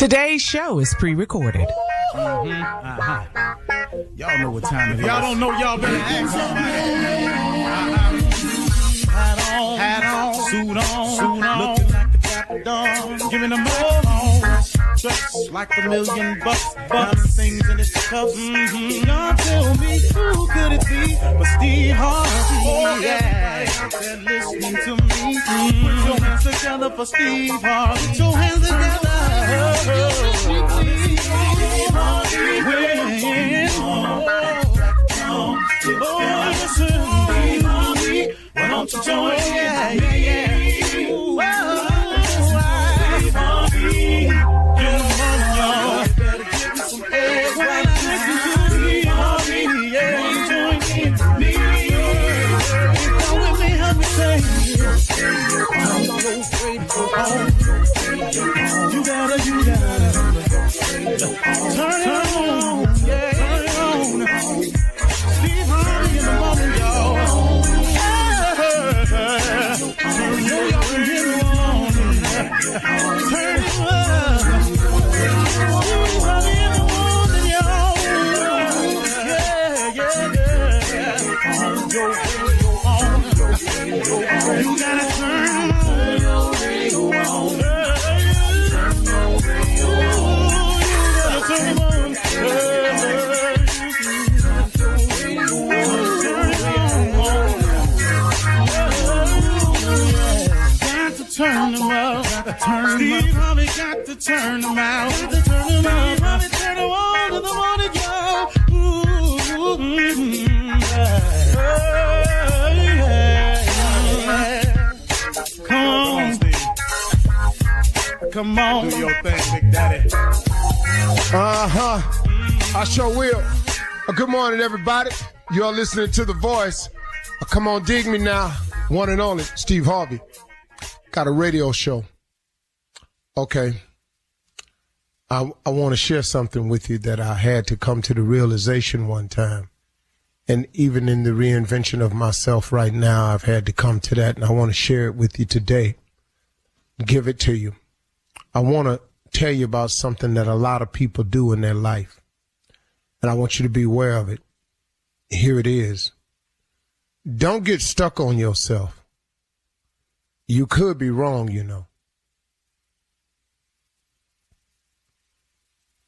Today's show is pre-recorded. Y'all know what time it is. Y'all don't know, y'all better ask somebody. Hat on, suit on, looking like the Dapper Dawn, giving them all dressed like $1 million bucks, things in its cuffs. Y'all tell me who could it be but Steve Harvey? Oh, yeah, out there listening to me. Put your hands together for Steve Harvey. Put your hands together. Steve Harvey, listen, Steve Harvey, why don't you join? Yeah. You gotta turn it on, yeah, turn it on. Steve Harvey in the morning, y'all. Turn it on, turn it on. Steve Harvey in the morning, y'all. Yeah. You gotta turn your radio on. Turn them up, Steve Harvey got to turn them out. Steve Harvey turn them on in the morning, y'all. Come on, do your thing, Big Daddy. I sure will. Good morning, everybody. You're listening to The Voice. Come on, dig me now. One and only, Steve Harvey. Got a radio show. Okay. I want to share something with you that I had to come to the realization one time. And even in the reinvention of myself right now, I've had to come to that, and I want to share it with you today. Give it to you. I want to tell you about something that a lot of people do in their life. And I want you to be aware of it. Here it is. Don't get stuck on yourself. You could be wrong, you know.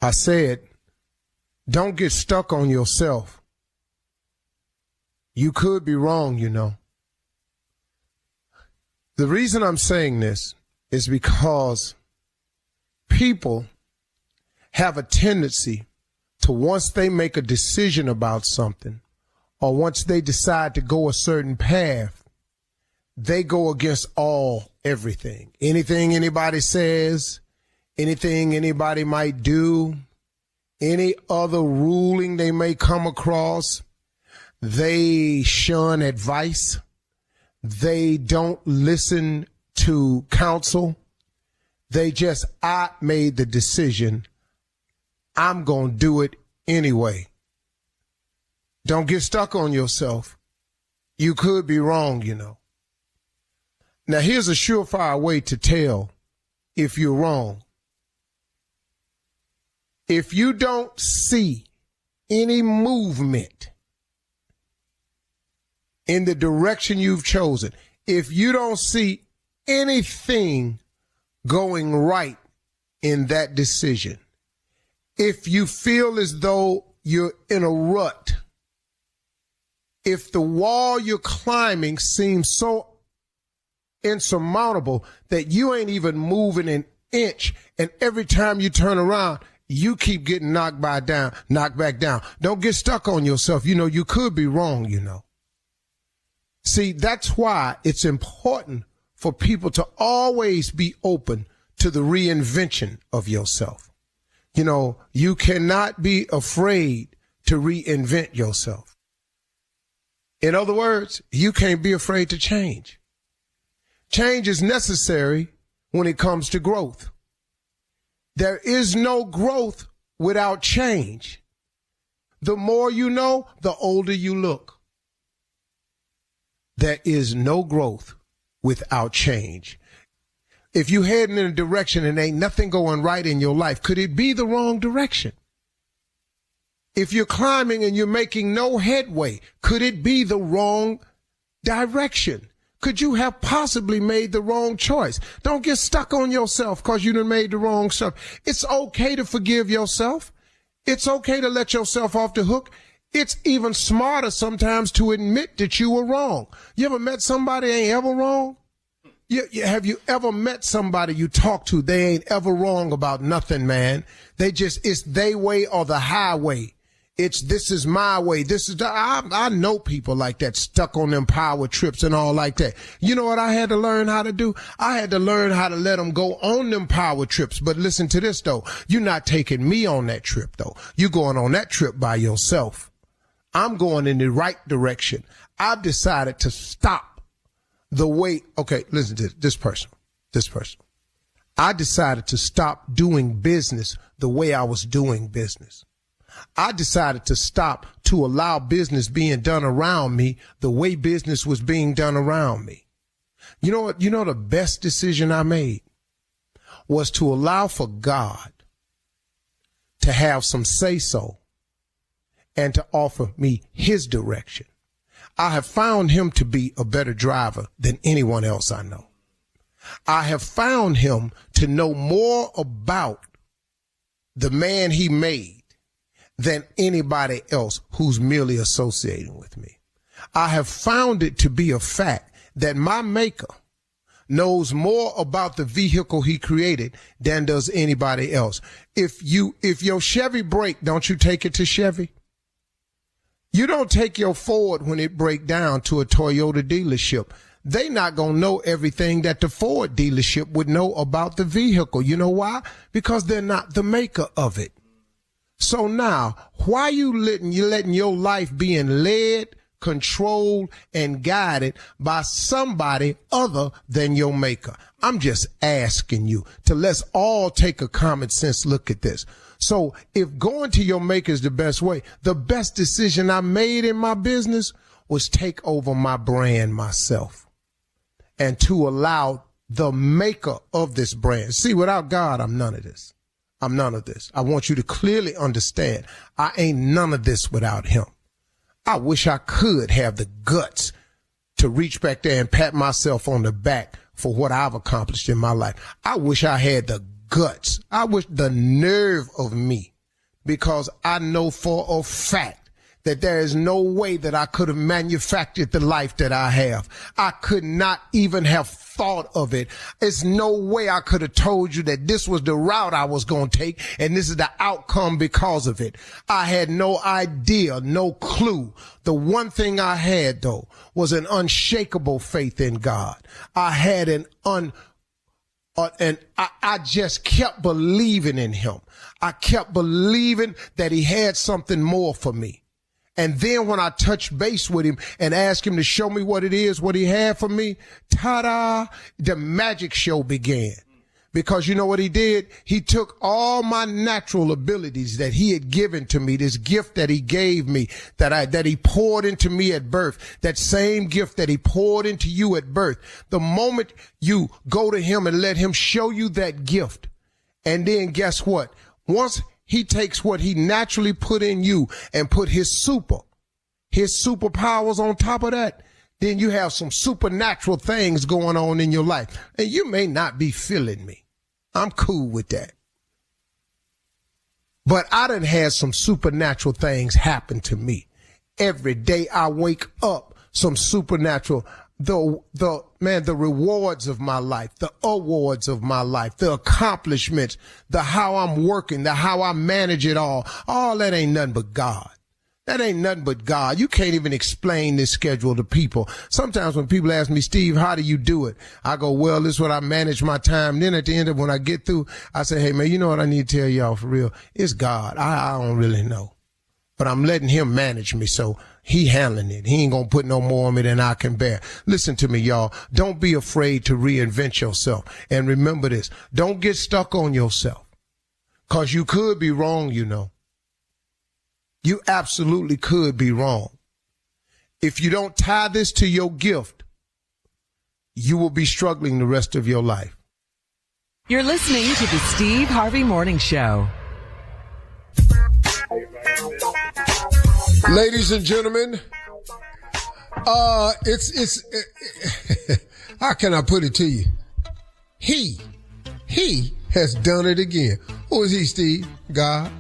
I said, don't get stuck on yourself. You could be wrong, you know. The reason I'm saying this is because people have a tendency to, once they make a decision about something, or once they decide to go a certain path, they go against everything. Anything anybody says, anything anybody might do, any other ruling they may come across, they shun advice. They don't listen to counsel. They just, I made the decision. I'm going to do it anyway. Don't get stuck on yourself. You could be wrong, you know. Now, here's a surefire way to tell if you're wrong. If you don't see any movement in the direction you've chosen, if you don't see anything going right in that decision, if you feel as though you're in a rut, if the wall you're climbing seems so insurmountable that you ain't even moving an inch, and every time you turn around, you keep getting knocked back down. Don't get stuck on yourself. You know, you could be wrong, you know. See, that's why it's important for people to always be open to the reinvention of yourself. You know, you cannot be afraid to reinvent yourself. In other words, you can't be afraid to change. Change is necessary when it comes to growth. There is no growth without change. The more you know, the older you look. There is no growth without change. If you heading in a direction and ain't nothing going right in your life, could it be the wrong direction? If you're climbing and you're making no headway, could it be the wrong direction? Could you have possibly made the wrong choice? Don't get stuck on yourself because you done made the wrong stuff. It's okay to forgive yourself. It's okay to let yourself off the hook. It's even smarter sometimes to admit that you were wrong. You ever met somebody ain't ever wrong? Have you ever met somebody you talk to, they ain't ever wrong about nothing, man. It's they way or the highway. This is my way. I know people like that, stuck on them power trips and all like that. You know what I had to learn how to do? I had to learn how to let them go on them power trips. But listen to this though. You're not taking me on that trip though. You're going on that trip by yourself. I'm going in the right direction. I've decided to stop the way. Okay, listen to this person. I decided to stop doing business the way I was doing business. I decided to stop to allow business being done around me the way business was being done around me. You know what? You know the best decision I made was to allow for God to have some say-so and to offer me his direction. I have found him to be a better driver than anyone else I know. I have found him to know more about the man he made than anybody else who's merely associating with me. I have found it to be a fact that my maker knows more about the vehicle he created than does anybody else. If your Chevy break, don't you take it to Chevy? You don't take your Ford when it break down to a Toyota dealership. They not going to know everything that the Ford dealership would know about the vehicle. You know why? Because they're not the maker of it. So now, why you letting your life being led, controlled, and guided by somebody other than your maker? I'm just asking you to let's all take a common sense look at this. So if going to your maker is the best way, the best decision I made in my business was take over my brand myself and to allow the maker of this brand. See, without God, I'm none of this. I'm none of this. I want you to clearly understand I ain't none of this without him. I wish I could have the guts to reach back there and pat myself on the back for what I've accomplished in my life. I wish I had the guts. I wish the nerve of me, because I know for a fact that there is no way that I could have manufactured the life that I have. I could not even have thought of it. There's no way I could have told you that this was the route I was going to take and this is the outcome because of it. I had no idea, no clue. The one thing I had, though, was an unshakable faith in God. I had I just kept believing in him. I kept believing that he had something more for me. And then when I touched base with him and asked him to show me what it is, what he had for me, ta-da, the magic show began. Because you know what he did? He took all my natural abilities that he had given to me, this gift that he gave me, that he poured into me at birth, that same gift that he poured into you at birth. The moment you go to him and let him show you that gift, and then guess what? Once he takes what he naturally put in you and put his superpowers on top of that, then you have some supernatural things going on in your life. And you may not be feeling me. I'm cool with that. But I done had some supernatural things happen to me. Every day I wake up, some supernatural, the rewards of my life, the awards of my life, the accomplishments, the how I'm working, the how I manage it all that ain't nothing but God. That ain't nothing but God. You can't even explain this schedule to people. Sometimes when people ask me, Steve, how do you do it? I go, well, this is what I manage my time. Then at the end of when I get through, I say, hey, man, you know what I need to tell y'all for real? It's God. I don't really know. But I'm letting him manage me, so he handling it. He ain't gonna put no more on me than I can bear. Listen to me, y'all. Don't be afraid to reinvent yourself. And remember this, don't get stuck on yourself. Cause you could be wrong, you know. You absolutely could be wrong. If you don't tie this to your gift, you will be struggling the rest of your life. You're listening to the Steve Harvey Morning Show. Ladies and gentlemen, it's how can I put it to you? He has done it again. Who is he, Steve? God.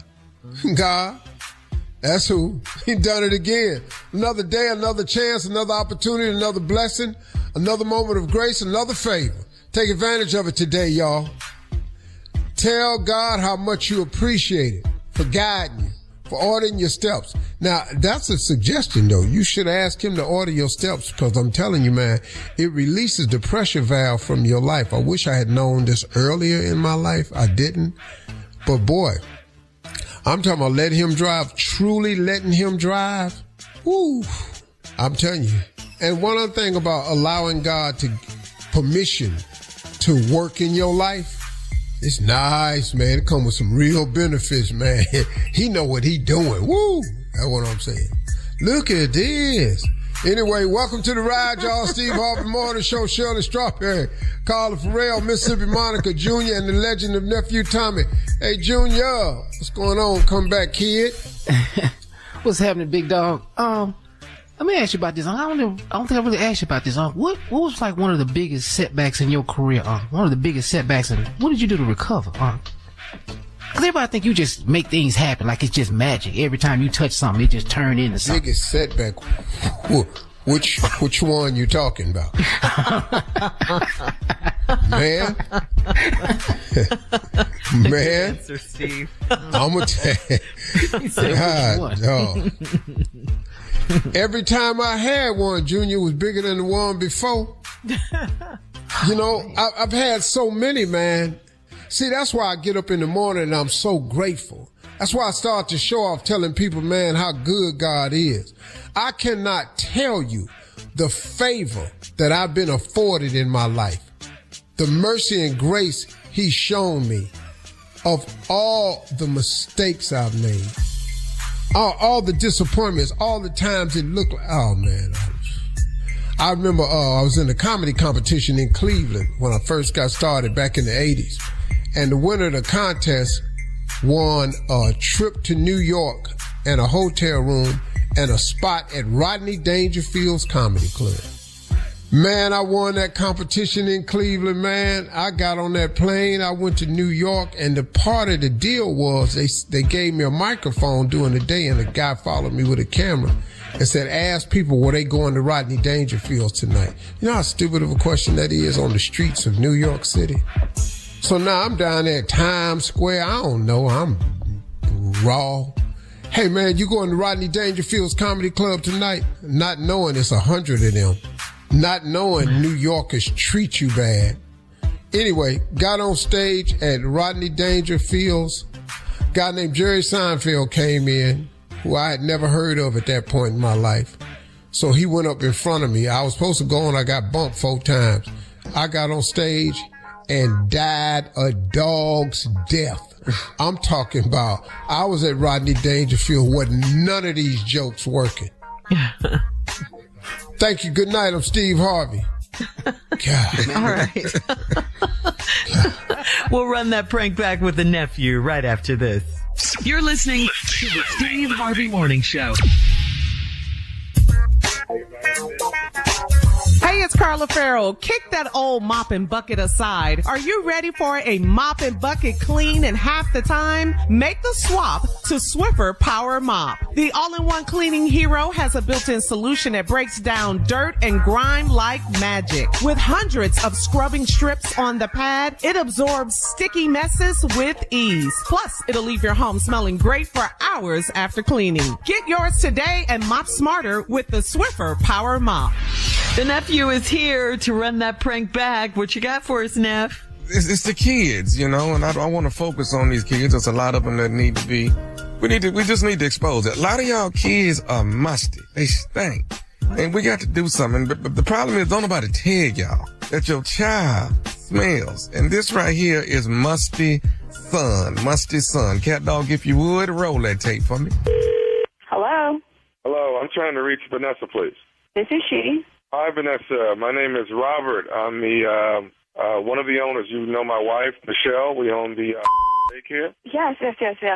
That's who. He done it again. Another day, another chance, another opportunity, another blessing, another moment of grace, another favor. Take advantage of it today, y'all. Tell God how much you appreciate it for guiding you, for ordering your steps. Now, that's a suggestion, though. You should ask him to order your steps because I'm telling you, man, it releases the pressure valve from your life. I wish I had known this earlier in my life. I didn't. But, boy, I'm talking about letting him drive, truly letting him drive. Woo, I'm telling you. And one other thing about allowing God to permission to work in your life, it's nice, man. It comes with some real benefits, man. He know what he doing. Woo! That's what I'm saying. Look at this. Anyway, welcome to the ride, y'all. Steve Harvey Morning Show, Shirley Strawberry, Carla Farrell, Mississippi Monica Jr., and the legend of Nephew Tommy. Hey, Junior, what's going on? Come back, kid. What's happening, big dog? Let me ask you about this. I don't think I really asked you about this. What was like one of the biggest setbacks in your career? One of the biggest setbacks, and what did you do to recover? Because everybody think you just make things happen like it's just magic. Every time you touch something, it just turn into something. Biggest setback? Which one you talking about? Man. Man. Answer, Steve. I'm going to tell you. God, dog. Every time I had one, Junior, was bigger than the one before. You know, I've had so many, man. See, that's why I get up in the morning and I'm so grateful. That's why I start to show off telling people, man, how good God is. I cannot tell you the favor that I've been afforded in my life, the mercy and grace he's shown me of all the mistakes I've made. All the disappointments, all the times it looked like, oh man. I remember I was in a comedy competition in Cleveland when I first got started back in the 80s. And the winner of the contest won a trip to New York and a hotel room and a spot at Rodney Dangerfield's Comedy Club. Man, I won that competition in Cleveland, man. I got on that plane. I went to New York, and the part of the deal was they gave me a microphone during the day, and a guy followed me with a camera and said, ask people, were they going to Rodney Dangerfield's tonight? You know how stupid of a question that is on the streets of New York City? So now I'm down there at Times Square. I don't know. I'm raw. Hey, man, you going to Rodney Dangerfield's Comedy Club tonight? Not knowing it's 100 of them. Not knowing New Yorkers treat you bad. Anyway, got on stage at Rodney Dangerfield's. A guy named Jerry Seinfeld came in, who I had never heard of at that point in my life. So he went up in front of me. I was supposed to go and I got bumped 4 times. I got on stage and died a dog's death. I'm talking about, I was at Rodney Dangerfield, wasn't none of these jokes working. Thank you. Good night. I'm Steve Harvey. God. All right. We'll run that prank back with the nephew right after this. You're listening to the Steve Harvey Morning Show. Hey, it's Carla Farrell. Kick that old mop and bucket aside. Are you ready for a mop and bucket clean in half the time? Make the swap to Swiffer Power Mop. The all-in-one cleaning hero has a built-in solution that breaks down dirt and grime like magic. With hundreds of scrubbing strips on the pad, it absorbs sticky messes with ease. Plus, it'll leave your home smelling great for hours after cleaning. Get yours today and mop smarter with the Swiffer Power Mop. The nephew is here to run that prank back. What you got for us, Neff? It's the kids, you know, and I want to focus on these kids. There's a lot of them that need to be, we just need to expose it. A lot of y'all kids are musty. They stink. And we got to do something. But the problem is, don't nobody tell y'all that your child smells. And this right here is Musty Son. Musty Son. Cat dog, if you would, roll that tape for me. Hello? Hello, I'm trying to reach Vanessa, please. This is she. Hi, Vanessa. My name is Robert. I'm the one of the owners. You know my wife, Michelle. We own the daycare. Yes.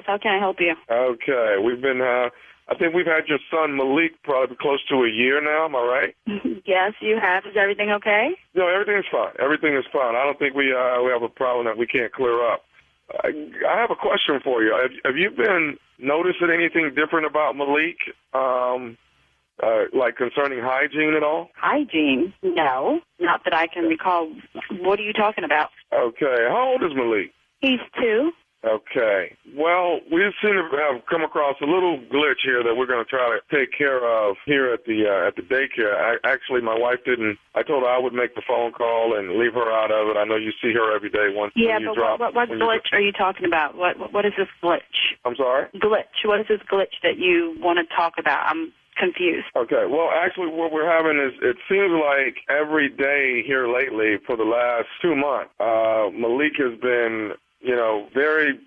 How can I help you? Okay. We've been, I think we've had your son, Malik, probably close to a year now. Am I right? Yes, you have. Is everything okay? No, everything's fine. Everything is fine. I don't think we have a problem that we can't clear up. I have a question for you. Have you been noticing anything different about Malik, like concerning hygiene at all? Hygiene? No, not that I can recall. What are you talking about? Okay. How old is Malik? He's 2. Okay. Well, we seem to have come across a little glitch here that we're going to try to take care of here at the daycare. Actually, my wife didn't. I told her I would make the phone call and leave her out of it. I know you see her every day. What glitch are you talking about? What is this glitch? I'm sorry? Glitch. What is this glitch that you want to talk about? I'm confused. Okay. Well, actually, what we're having is, it seems like every day here lately for the last 2 months, Malik has been, very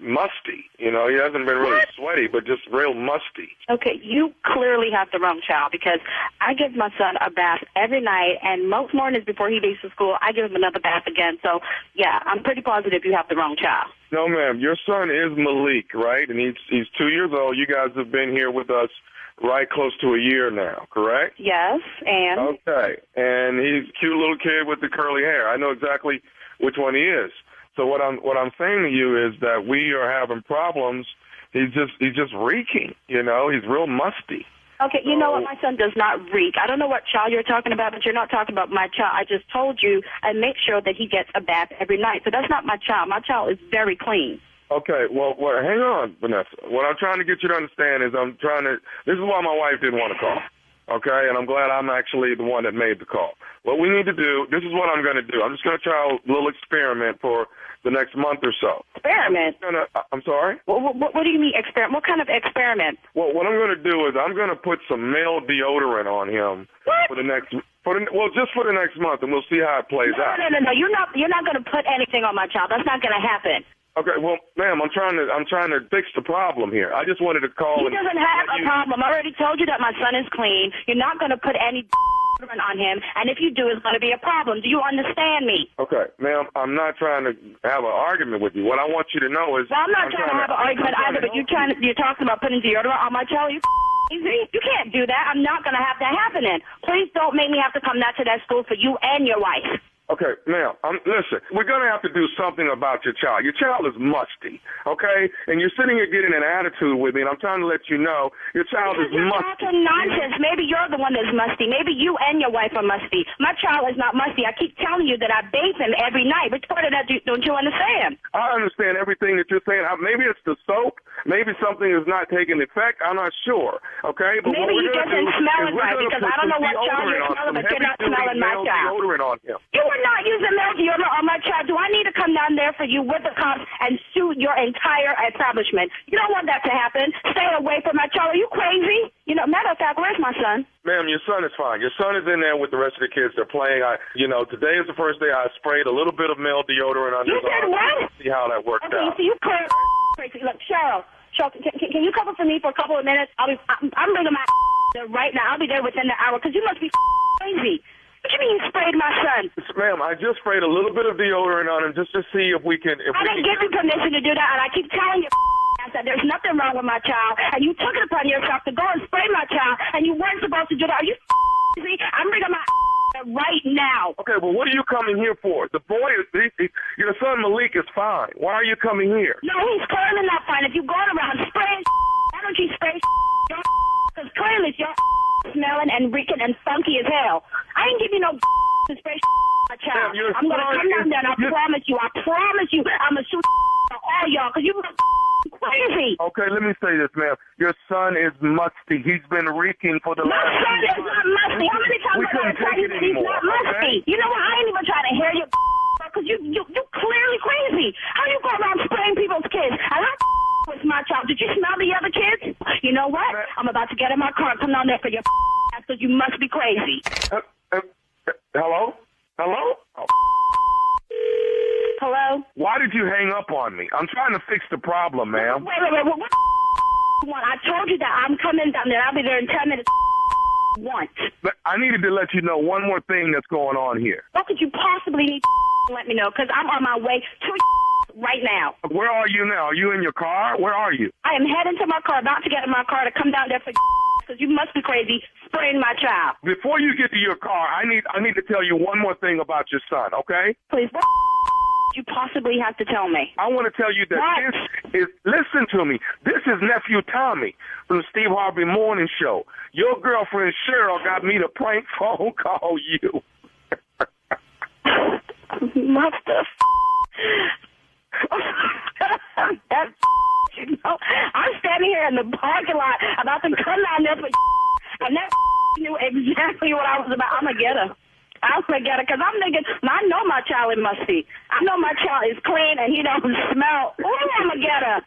musty. He hasn't been really sweaty, but just real musty. Okay, you clearly have the wrong child, because I give my son a bath every night, and most mornings before he leaves for school, I give him another bath again. So, yeah, I'm pretty positive you have the wrong child. No, ma'am. Your son is Malik, right? And he's 2 years old. You guys have been here with us right close to a year now, correct? Yes, and? Okay, and he's a cute little kid with the curly hair. I know exactly which one he is. So what I'm saying to you is that we are having problems. He's just reeking, He's real musty. Okay, you know what? My son does not reek. I don't know what child you're talking about, but you're not talking about my child. I just told you I make sure that he gets a bath every night. So that's not my child. My child is very clean. Okay, well, hang on, Vanessa. What I'm trying to get you to understand is this is why my wife didn't want to call, okay? And I'm glad I'm actually the one that made the call. What we need to do, this is what I'm going to do. I'm just going to try a little experiment for the next month or so. Experiment? I'm sorry? What do you mean experiment? What kind of experiment? Well, what I'm going to do is I'm going to put some male deodorant on him for the next just for the next month, and we'll see how it plays out. No. You're not going to put anything on my child. That's not going to happen. Okay, well, ma'am, I'm trying to fix the problem here. I just wanted to call. He doesn't have a problem. I already told you that my son is clean. You're not going to put any on him, and if you do, it's going to be a problem. Do you understand me? Okay, ma'am, I'm not trying to have an argument with you. What I want you to know is... Well, I'm not trying to have an argument either, but you're talking about putting deodorant on my child. You crazy? You can't do that. I'm not going to have that happening. Please don't make me have to come back to that school for you and your wife. Okay, ma'am, listen, we're going to have to do something about your child. Your child is musty, okay? And you're sitting here getting an attitude with me, and I'm trying to let you know your child is musty. You're talking nonsense. Maybe you're the one that's musty. Maybe you and your wife are musty. My child is not musty. I keep telling you that I bathe him every night. Which part of that don't you understand? I understand everything that you're saying. Maybe it's the soap. Maybe something is not taking effect. I'm not sure, okay? But maybe he doesn't smell it right, because I don't know what child you're smelling, but you're not smelling my child. Deodorant on him. You are not using male deodorant on my child. Do I need to come down there for you with the cops and sue your entire establishment? You don't want that to happen. Stay away from my child. Are you crazy? Matter of fact, where's my son? Ma'am, your son is fine. Your son is in there with the rest of the kids. They're playing. Today is the first day I sprayed a little bit of male deodorant on his arm. You did what? See how that worked out. Okay, so you crazy. Look, Cheryl, can you cover for me for a couple of minutes? I'm bringing my there right now. I'll be there within the hour, because you must be crazy. What do you mean you sprayed my son? Ma'am, I just sprayed a little bit of deodorant on him just to see if we can... I didn't give you permission to do that, and I keep telling you that there's nothing wrong with my child, and you took it upon yourself to go and spray my child, and you weren't supposed to do that. Are you crazy? I'm bringing my right now. Okay, well, what are you coming here for? The boy your son Malik is fine. Why are you coming here? No, he's clearly not fine. If you're going around spraying, why don't you spray because clearly you're smelling and reeking and funky as hell. I ain't give you no to spray my child. I'm going to come down there, and I promise you, I'm going to shoot all y'all, because you crazy. Okay, let me say this, ma'am. Your son is musty. He's been reeking for the last 2 months. My son is not musty. How many times have I tell you that he's not musty? You know what? I ain't even trying to hear you, because you clearly crazy. How you go around spraying people's kids? And I with my child. Did you smell the other kids? You know what? I'm about to get in my car and come down there for your ass, because you must be crazy. Hello? Hello? Oh. Hello? Why did you hang up on me? I'm trying to fix the problem, ma'am. Wait. What I told you that I'm coming down there. I'll be there in 10 minutes. want? But I needed to let you know one more thing that's going on here. What could you possibly need to let me know? Because I'm on my way to right now. Where are you now? Are you in your car? Where are you? I am heading to my car, about to get in my car to come down there for because you must be crazy spraying my child. Before you get to your car, I need to tell you one more thing about your son, okay? Please, what you possibly have to tell me? I want to tell you that this is, listen to me, this is Nephew Tommy from the Steve Harvey Morning Show. Your girlfriend Cheryl got me to prank phone call you. What the That's, you know, I'm standing here in the parking lot about to come down there for and that knew exactly what I was about. I'm going to get her. I'm going to get her because I'm thinking, I know my child is musty. I know my child is clean and he don't smell. Ooh, I'm going to get her.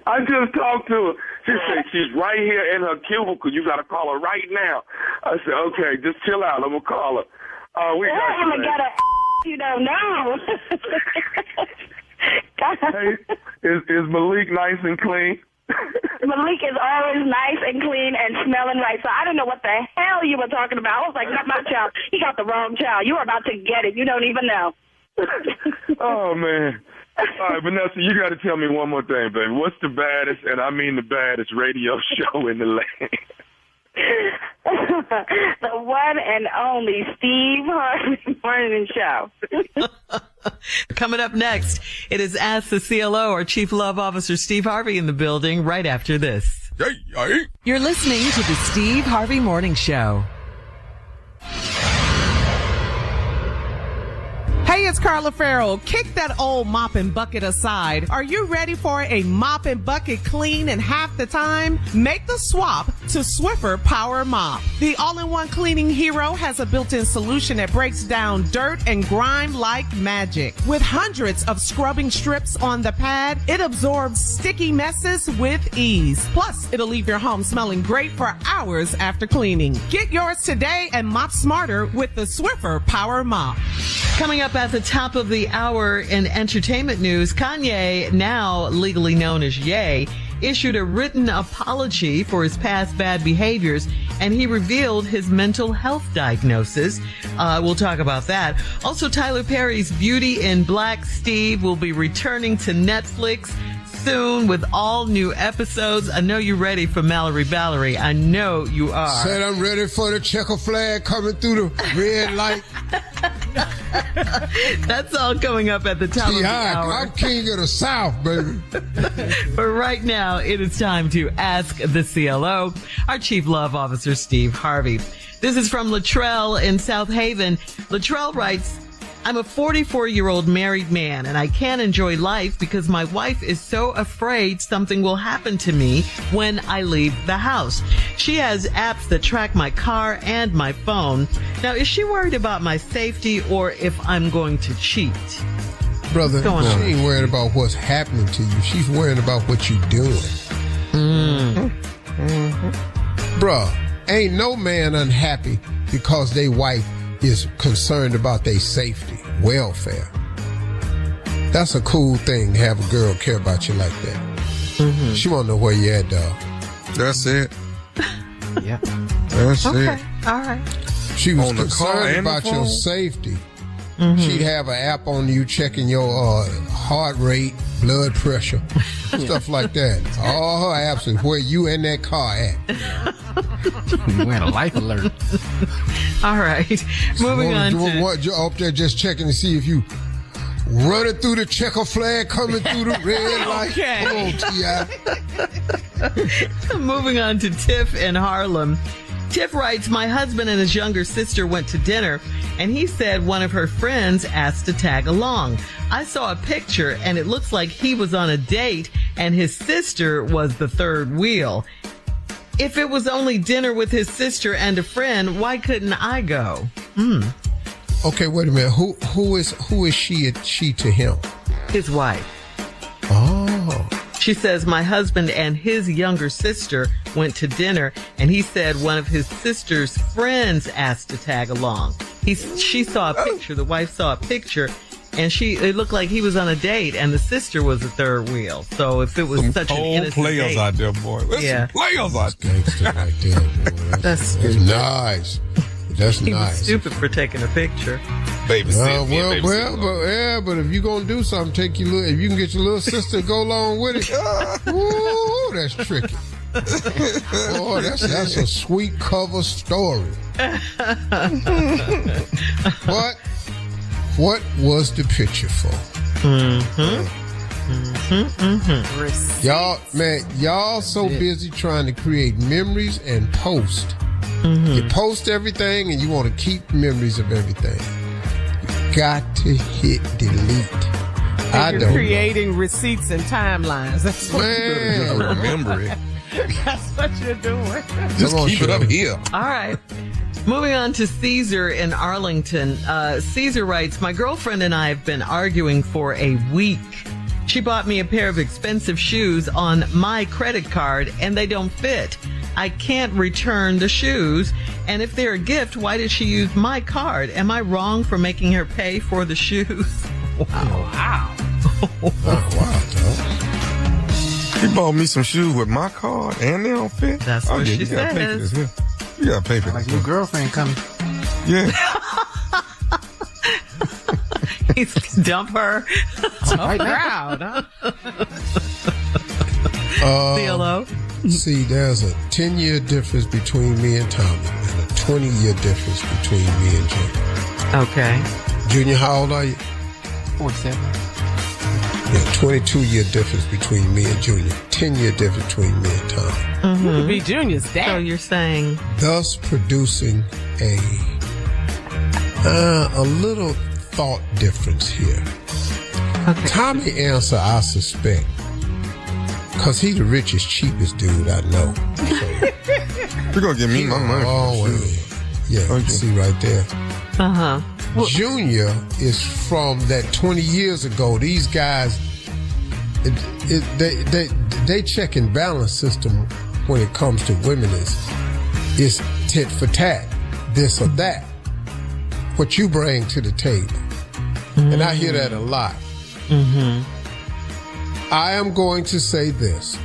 I just talked to her. She said she's right here in her cubicle. You got to call her right now. I said, okay, just chill out. I'm going to call her. I'm going to get her. You don't know. Hey, is Malik nice and clean? Malik is always nice and clean and smelling right. So I don't know what the hell you were talking about. I was like, not my child. He got the wrong child. You were about to get it. You don't even know. Oh, man. All right, Vanessa, you got to tell me one more thing, baby. What's the baddest, and I mean the baddest, radio show in the land? The one and only Steve Harvey Morning Show. Coming up next, it is Ask the CLO, our Chief Love Officer Steve Harvey in the building right after this. You're listening to the Steve Harvey Morning Show. Hey, it's Carla Farrell. Kick that old mop and bucket aside. Are you ready for a mop and bucket clean in half the time? Make the swap to Swiffer Power Mop. The all-in-one cleaning hero has a built-in solution that breaks down dirt and grime like magic. With hundreds of scrubbing strips on the pad, it absorbs sticky messes with ease. Plus, it'll leave your home smelling great for hours after cleaning. Get yours today and mop smarter with the Swiffer Power Mop. Coming up at the top of the hour in entertainment news, Kanye, now legally known as Ye, issued a written apology for his past bad behaviors, and he revealed his mental health diagnosis. We'll talk about that. Also, Tyler Perry's Beauty in Black Steve will be returning to Netflix soon with all new episodes. I know you're ready for Mallory Ballery. I know you are. Said I'm ready for the checker flag coming through the red light. That's all coming up at the top of the hour. I'm king of the South, baby. But right now, it is time to Ask the CLO, our Chief Love Officer, Steve Harvey. This is from Latrell in South Haven. Latrell writes, I'm a 44-year-old married man, and I can't enjoy life because my wife is so afraid something will happen to me when I leave the house. She has apps that track my car and my phone. Now, is she worried about my safety or if I'm going to cheat? Brother, she ain't worried about what's happening to you. She's worried about what you're doing. Bruh, ain't no man unhappy because they wife is concerned about their safety, welfare. That's a cool thing to have a girl care about you like that. She won't know where you at, dog. That's it. Yeah. That's it. All right. She was On the car concerned and the about your phone? safety. She'd have an app on you checking your heart rate, blood pressure, stuff like that. All her apps is where you in that car at. You had a life alert. All right. Moving on to... You're up there just checking to see if you running through the checker flag, coming through the red light. Come on, T.I. Moving on to Tiff in Harlem. Tiff writes, my husband and his younger sister went to dinner, and he said one of her friends asked to tag along. I saw a picture, and it looks like he was on a date, and his sister was the third wheel. If it was only dinner with his sister and a friend, why couldn't I go? Okay, wait a minute. Who is she to him? His wife. Oh. She says, my husband and his younger sister went to dinner, and he said one of his sister's friends asked to tag along. She saw a picture. The wife saw a picture, and it looked like he was on a date, and the sister was the third wheel. So if it was such an innocent players date, out there, boy. There's some players out there. Gangster right there, boy. That's nice. That's he nice. was stupid for taking a picture. Baby, but if you gonna do something, if you can get your little sister to go along with it, ooh, that's tricky. Boy, that's a sweet cover story. But what was the picture for? Y'all so busy trying to create memories and post. You post everything and you want to keep memories of everything. You got to hit delete. You're creating receipts and timelines. That's what you're doing. Remember it. That's what you're doing. Just keep it up here. All right. Moving on to Caesar in Arlington. Caesar writes, my girlfriend and I have been arguing for a week. She bought me a pair of expensive shoes on my credit card and they don't fit. I can't return the shoes. And if they're a gift, why did she use my card? Am I wrong for making her pay for the shoes? Wow. She bought me some shoes with my card and they don't fit. That's what she says. You gotta pay for this. Like your girlfriend coming. Yeah. He's dump her. Right proud, huh? CLO. See, there's a 10-year difference between me and Tommy and a 20-year difference between me and Junior. Okay. Junior, how old are you? 47. Yeah, 22-year difference between me and Junior. 10-year difference between me and Tommy. You could be Junior's dad. So you're saying, thus producing a little thought difference here. okay. Tommy answer, I suspect, because he the richest, cheapest dude I know. So, You're gonna give me my money. always. Yeah, you can see right there. Uh-huh. Junior is from that 20 years ago. These guys, they check and balance system when it comes to women is tit for tat, this or that. What you bring to the table. And I hear that a lot. I am going to say this.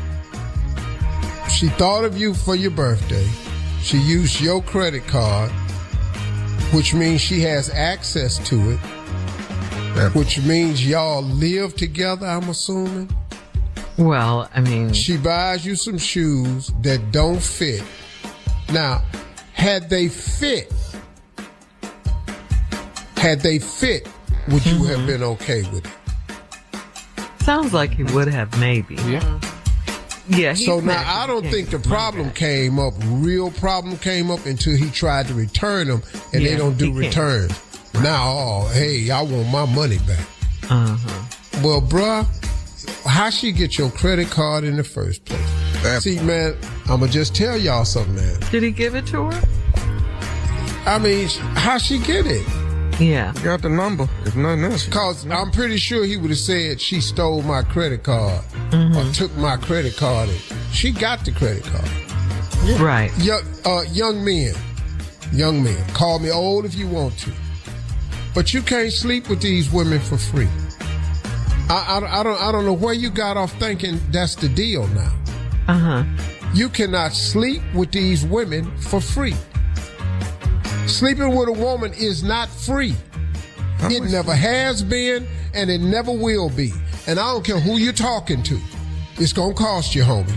She thought of you for your birthday. She used your credit card, which means she has access to it, which means y'all live together, I'm assuming. Well, I mean, She buys you some shoes that don't fit. Now, had they fit, would you have been okay with it? sounds like he would have maybe. Yeah. Yeah. So now I don't think the problem came up, real problem came up until he tried to return them and they don't do returns. Now, hey, I want my money back. Well, bruh, how she get your credit card in the first place? See, man, I'm going to just tell y'all something, man. Did he give it to her? I mean, how she get it? Yeah. You got the number, if nothing else. Because I'm pretty sure he would have said she stole my credit card or took my credit card. She got the credit card. Yeah. Right. Young men, call me old if you want to. But you can't sleep with these women for free. I don't know where you got off thinking that's the deal now. You cannot sleep with these women for free. Sleeping with a woman is not free. It never has been, and it never will be. And I don't care who you're talking to. It's gonna cost you, homie.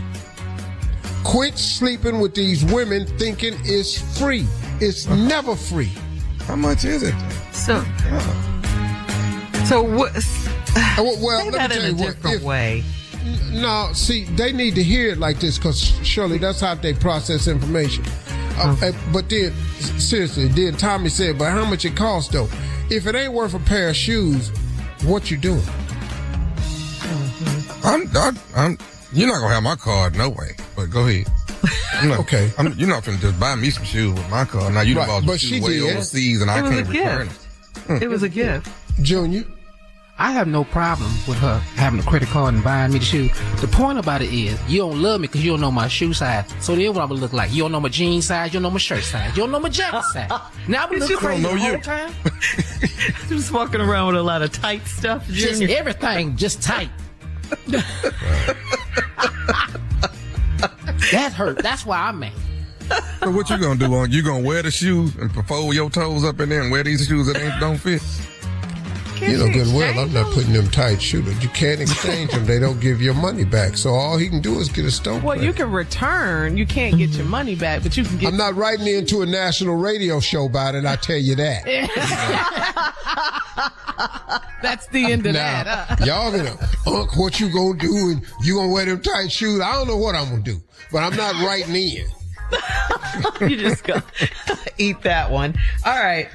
Quit sleeping with these women thinking it's free. It's never free. How much is it? So what? Well, say let that me tell in a you different way. No, see, they need to hear it like this because surely that's how they process information. But then, seriously, then Tommy said, but how much it costs though? If it ain't worth a pair of shoes, what you doing? You're not gonna have my card, no way. But go ahead. Okay. You're not gonna just buy me some shoes with my card. Now you Right, bought but some she shoes way did. overseas, and I can't return it. It was a gift. Junior, I have no problem with her having a credit card and buying me the shoe. The point about it is, you don't love me because you don't know my shoe size. So then what I'm gonna look like? You don't know my jean size, you don't know my shirt size, you don't know my jacket size. Now I'm gonna look crazy the whole time. Just walking around with a lot of tight stuff, Junior. Just everything, just tight. That hurt. That's why I'm mad. So what you gonna do? You gonna wear the shoes and fold your toes up in there and wear these shoes that don't fit? You know good and well I'm not putting them tight shoes. You can't exchange them. They don't give your money back. So all he can do is get a stone. Well, you can return. You can't get your money back, but you can get... I'm not writing into a national radio show about it, I tell you that. That's the end of that. Y'all gonna, Unc, what you gonna do? And you gonna wear them tight shoes? I don't know what I'm gonna do, but I'm not writing in. You just go eat that one. All right.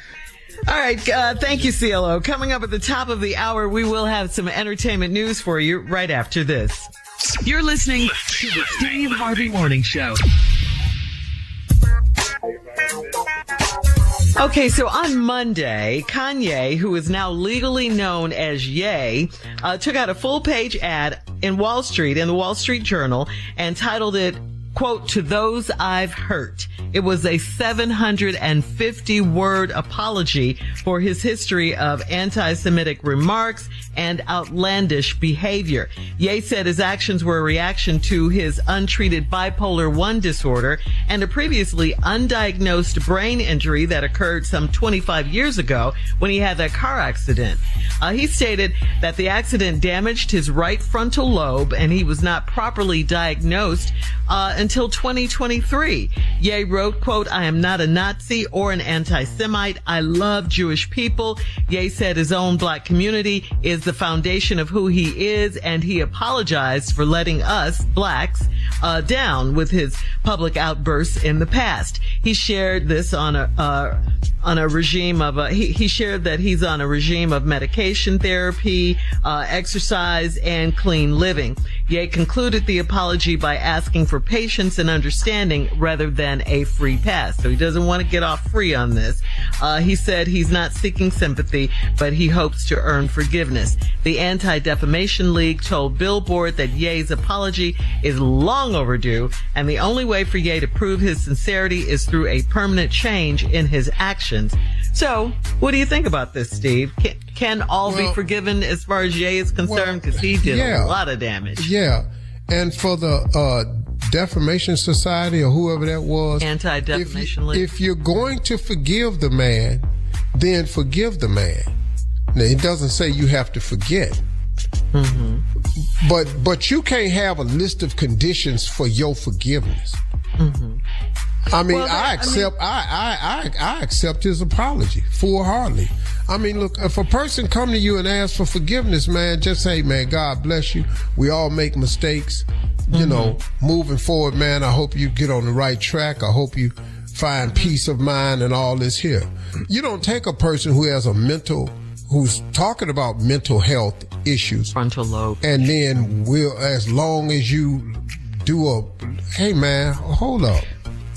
Thank you, CLO. Coming up at the top of the hour, we will have some entertainment news for you right after this. You're listening to the Steve Harvey Morning Show. Okay, so on Monday, Kanye, who is now legally known as Ye, took out a full-page ad in the Wall Street Journal, and titled it, quote, "To those I've hurt." It was a 750-word apology for his history of anti-Semitic remarks and outlandish behavior. Ye said his actions were a reaction to his untreated bipolar 1 disorder and a previously undiagnosed brain injury that occurred some 25 years ago when he had that car accident. He stated that the accident damaged his right frontal lobe and he was not properly diagnosed until 2023. Ye wrote, quote, "I am not a Nazi or an anti-Semite. I love Jewish people." Ye said his own black community is the foundation of who he is, and he apologized for letting us, blacks, down with his public outbursts in the past. He shared this on a regime of, he shared that he's on a regime of medication therapy, exercise, and clean living. Ye concluded the apology by asking for patience and understanding rather than a free pass. So he doesn't want to get off free on this. He said he's not seeking sympathy, but he hopes to earn forgiveness. The Anti-Defamation League told Billboard that Ye's apology is long overdue, and the only way for Ye to prove his sincerity is through a permanent change in his actions. So, what do you think about this, Steve? Can all be forgiven as far as Ye is concerned? Because he did a lot of damage. Yeah. And for the Defamation Society or whoever that was, Anti-Defamation League. If you're going to forgive the man, then forgive the man. Now, it doesn't say you have to forget. Mm-hmm. But you can't have a list of conditions for your forgiveness. Mm-hmm. I mean, I accept his apology full-heartedly. I mean, look, if a person come to you and ask for forgiveness, man, just say, man, God bless you. We all make mistakes. You know, moving forward, man, I hope you get on the right track. I hope you find peace of mind and all this here. You don't take a person who has who's talking about mental health issues. Frontal lobe. And then as long as you do hey, man, hold up.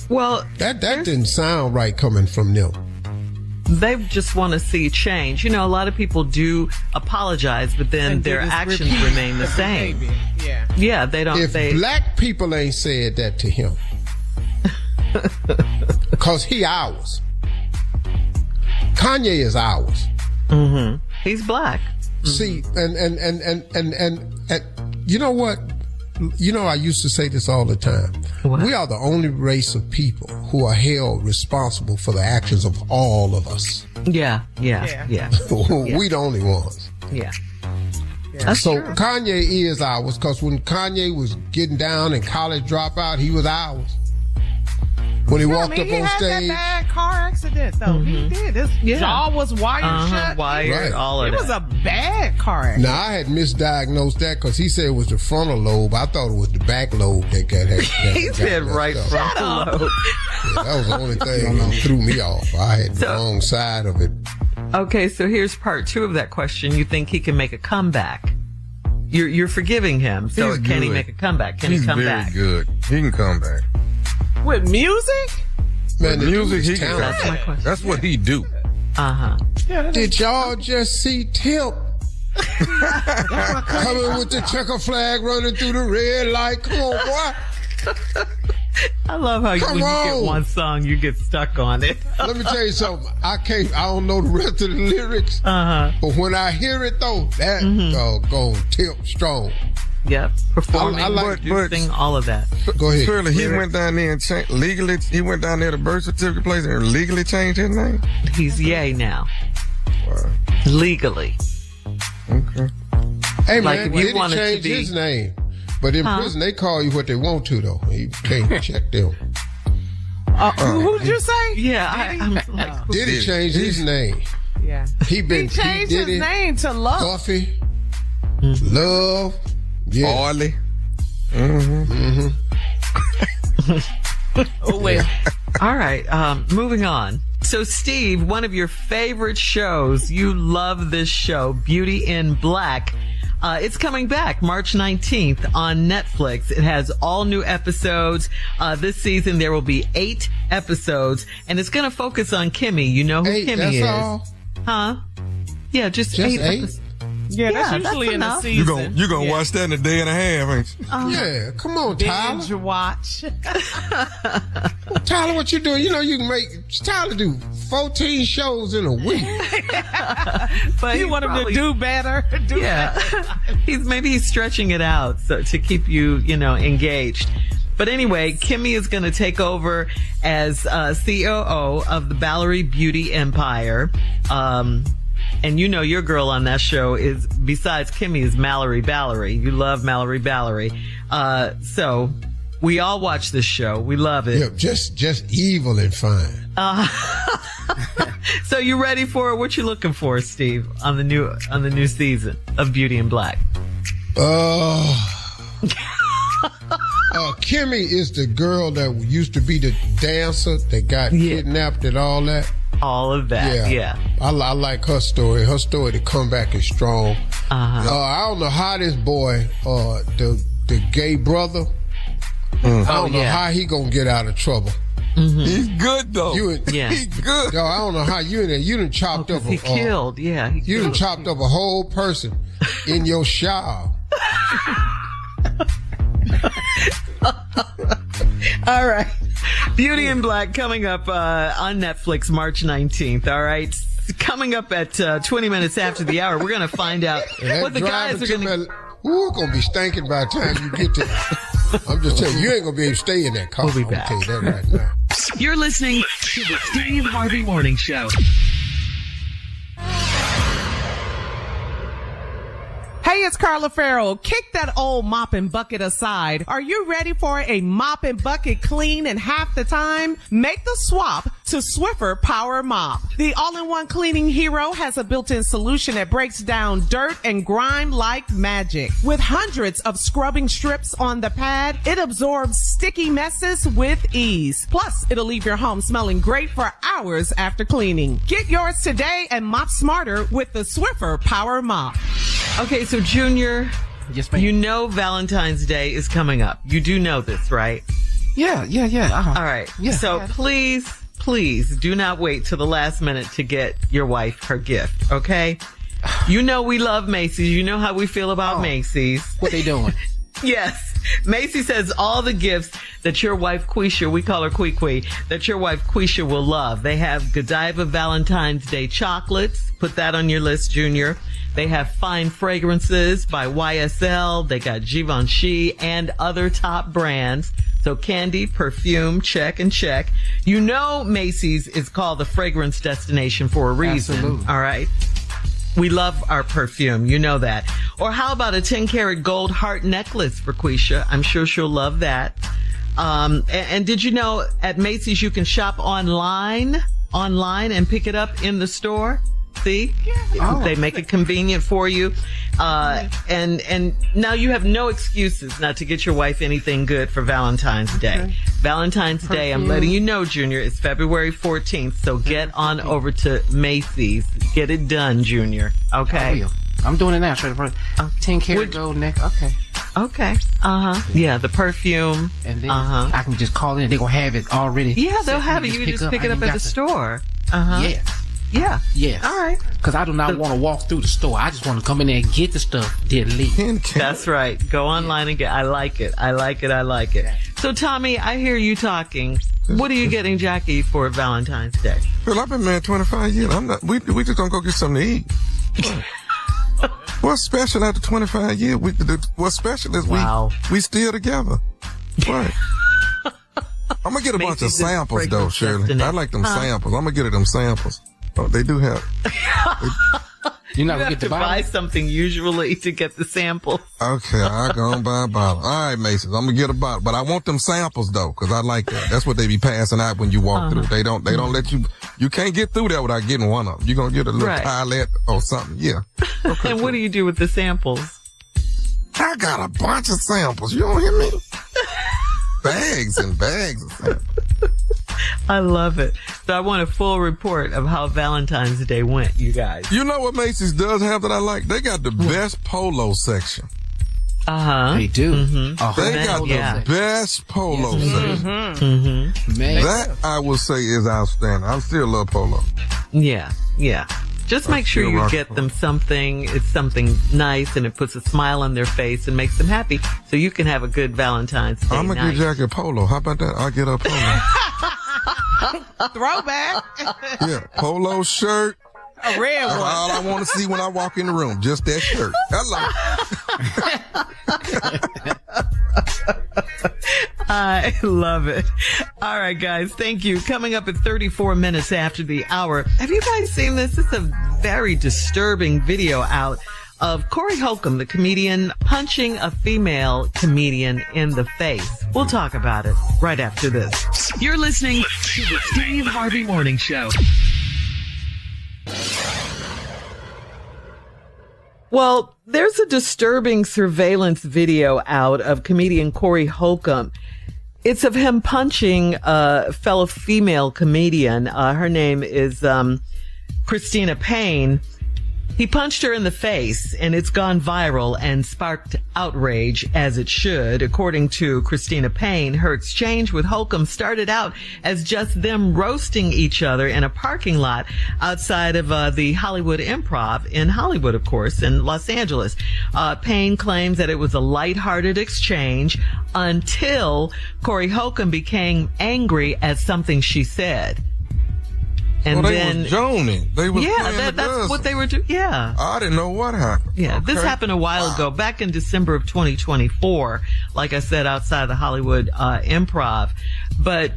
Well, that didn't sound right coming from them. They just want to see change. You know, a lot of people do apologize, but then their actions remain the same. Yeah, they don't. If black people ain't said that to him, because he ours. Kanye is ours. Mm-hmm. He's black. Mm-hmm. See, and you know what? You know, I used to say this all the time. What? We are the only race of people who are held responsible for the actions of all of us. Yeah. We the only ones. Yeah. So true. Kanye is ours, because when Kanye was getting down and college dropout, he was ours. When he walked up on stage. He had that bad car accident, though. Mm-hmm. He did. His jaw was wired shut. Wired, all of it. It was a bad car accident. Now, I had misdiagnosed that because he said it was the frontal lobe. I thought it was the back lobe that got hit. He said right frontal lobe. Yeah, that was the only thing that threw me off. I had the wrong side of it. Okay, so here's part 2 of that question. You think he can make a comeback? You're forgiving him, so can he make a comeback? Can he come back? He's very good. He can come back. With music? Man, with music, he can. That's my question. That's what he do. Uh-huh. Did y'all just see Tip Coming with the checker flag running through the red light. Come on, boy. I love how when you get one song, you get stuck on it. Let me tell you something. I don't know the rest of the lyrics. But when I hear it though, that go tip strong. Yep. Performing, I like producing, all of that. Go ahead. Surely he went down there and legally, he went down there to birth certificate place and legally changed his name? He's Ye now. Wow. Legally. Okay. Hey man, Like if you did he wanted to change be- his name? But in prison, they call you what they want to, though. You can't check them. Who did you say? Yeah, I'm like, Did he change his name? Yeah. He changed his name to Love. Puffy, Love, yeah. Oily. oh, wait. All right, moving on. So, Steve, one of your favorite shows, you love this show, Beauty in Black. It's coming back March 19th on Netflix. It has all new episodes. This season there will be 8 episodes, and it's going to focus on Kimmy. You know who 8, Kimmy that's is. all? Huh? Yeah, just 8 episodes. Yeah, that's usually in a enough. season. You gonna watch that in a day and a half, ain't you? Yeah, come on, Tyler. Binge watch. Tyler, what you doing? You know you can make Tyler do 14 shows in a week. But he want him to do better. Yeah. he's stretching it out so to keep you, engaged. But anyway, Kimmy is going to take over as COO of the Ballery Beauty Empire. And your girl on that show is, besides Kimmy, is Mallory Ballery. You love Mallory Ballery. So we all watch this show. We love it. Yeah, just evil and fine. So you ready for it? What you looking for, Steve, on the new season of Beauty in Black? Kimmy is the girl that used to be the dancer that got kidnapped and all that. All of that, yeah. I like her story. Her story to come back is strong. I don't know how this boy, the gay brother, I don't know how he gonna get out of trouble. He's good though. He's good. Yo, I don't know how you done chopped up. He killed. Yeah, you done chopped up a whole person in your shower. All right. Beauty in Black coming up on Netflix March 19th. All right. Coming up at 20 minutes after the hour, we're going to find out what the guys are going to... Ooh, it's going to be stinking by the time you get to... I'm just telling you, you ain't going to be able to stay in that car. We'll be back. I'll tell you that right now. You're listening to the Steve Harvey Morning Show. Hey, it's Carla Farrell. Kick that old mop and bucket aside. Are you ready for a mop and bucket clean in half the time? Make the swap to Swiffer Power Mop. The all-in-one cleaning hero has a built-in solution that breaks down dirt and grime like magic. With hundreds of scrubbing strips on the pad, it absorbs sticky messes with ease. Plus, it'll leave your home smelling great for hours after cleaning. Get yours today and mop smarter with the Swiffer Power Mop. Okay, so Junior, Yes, ma'am. you know Valentine's Day is coming up. You do know this, right? Yeah. All right. Yeah. So please do not wait till the last minute to get your wife her gift, okay? You know we love Macy's. You know how we feel about Macy's. What they doing? Yes. Macy's has all the gifts that your wife Quisha, we call her Quee, that your wife Quisha will love. They have Godiva Valentine's Day chocolates. Put that on your list, Junior. They have fine fragrances by YSL. They got Givenchy and other top brands. So candy, perfume, check and check. You know Macy's is called the fragrance destination for a reason. Absolutely. All right. We love our perfume. You know that. Or how about a 10-karat gold heart necklace for Quisha? I'm sure she'll love that. And did you know at Macy's you can shop online and pick it up in the store? See? They make it convenient for you. And now you have no excuses not to get your wife anything good for Valentine's Day. Okay. Valentine's Day, I'm letting you know, Junior, it's February 14th, so get on over to Macy's. Get it done, Junior. Okay? I'm doing it now. 10-karat gold neck. Okay. Yeah, the perfume. And then I can just call in. They're going to have it already. Yeah, they'll have it. You can just pick it up at the store. Yes. Yeah. Yes. All right. Because I do not want to walk through the store. I just want to come in there and get the stuff, then leave. That's right. Go online and get. I like it. I like it. I like it. So, Tommy, I hear you talking. What are you getting Jackie for Valentine's Day? Well, I've been married 25 years. We just gonna go get something to eat. What's special after 25 years? What's special is we still together. Right. I'm gonna get a bunch of samples though, Shirley. I like them samples. I'm gonna get her them samples. Oh, they do have. You're not you gonna have get to the bottle? buy something usually to get the samples. Okay, I go and buy a bottle. All right, Mason, I'm gonna get a bottle, but I want them samples though, because I like that. That's what they be passing out when you walk through. They don't let you can't get through there without getting one of them. You're gonna get a little toilet or something. Yeah. Okay, and what do you do with the samples? I got a bunch of samples. You don't hear me? Bags and bags of samples. I love it. So I want a full report of how Valentine's Day went, you guys. You know what Macy's does have that I like? They got the best polo section. They do. Mm-hmm. They got the best polo section. Man. That I will say is outstanding. I still love polo. Yeah. Just make sure you get them something. It's something nice and it puts a smile on their face and makes them happy so you can have a good Valentine's Day I'm going to get Jackie a polo. How about that? I'll get her a polo. Throwback. Yeah, polo shirt. A red one. All I want to see when I walk in the room, just that shirt. I love it. All right, guys. Thank you. Coming up at 34 minutes after the hour. Have you guys seen this? It's a very disturbing video out of Corey Holcomb, the comedian, punching a female comedian in the face. We'll talk about it right after this. You're listening to the Steve Harvey Morning Show. Well, there's a disturbing surveillance video out of comedian Corey Holcomb. It's of him punching a fellow female comedian. Her name is Christina Payne. He punched her in the face, and it's gone viral and sparked outrage, as it should. According to Christina Payne, her exchange with Holcomb started out as just them roasting each other in a parking lot outside of the Hollywood Improv in Hollywood, of course, in Los Angeles. Payne claims that it was a lighthearted exchange until Corey Holcomb became angry at something she said. And they then was joning. They was that's what they were doing. Yeah. I didn't know what happened. Yeah, okay. This happened a while ago, back in December of 2024, like I said, outside the Hollywood Improv. But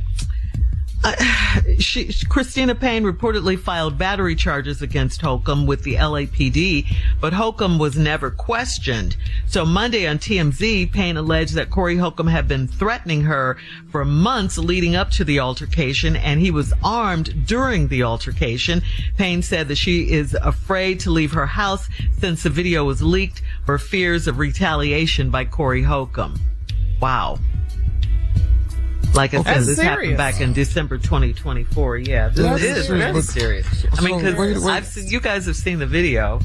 Christina Payne reportedly filed battery charges against Holcomb with the LAPD, but Holcomb was never questioned. So Monday on TMZ, Payne alleged that Corey Holcomb had been threatening her for months leading up to the altercation, and he was armed during the altercation. Payne said that she is afraid to leave her house since the video was leaked for fears of retaliation by Corey Holcomb. Wow. Like I said, this happened back in December 2024. Yeah, this is very serious. I mean, because you guys have seen the video.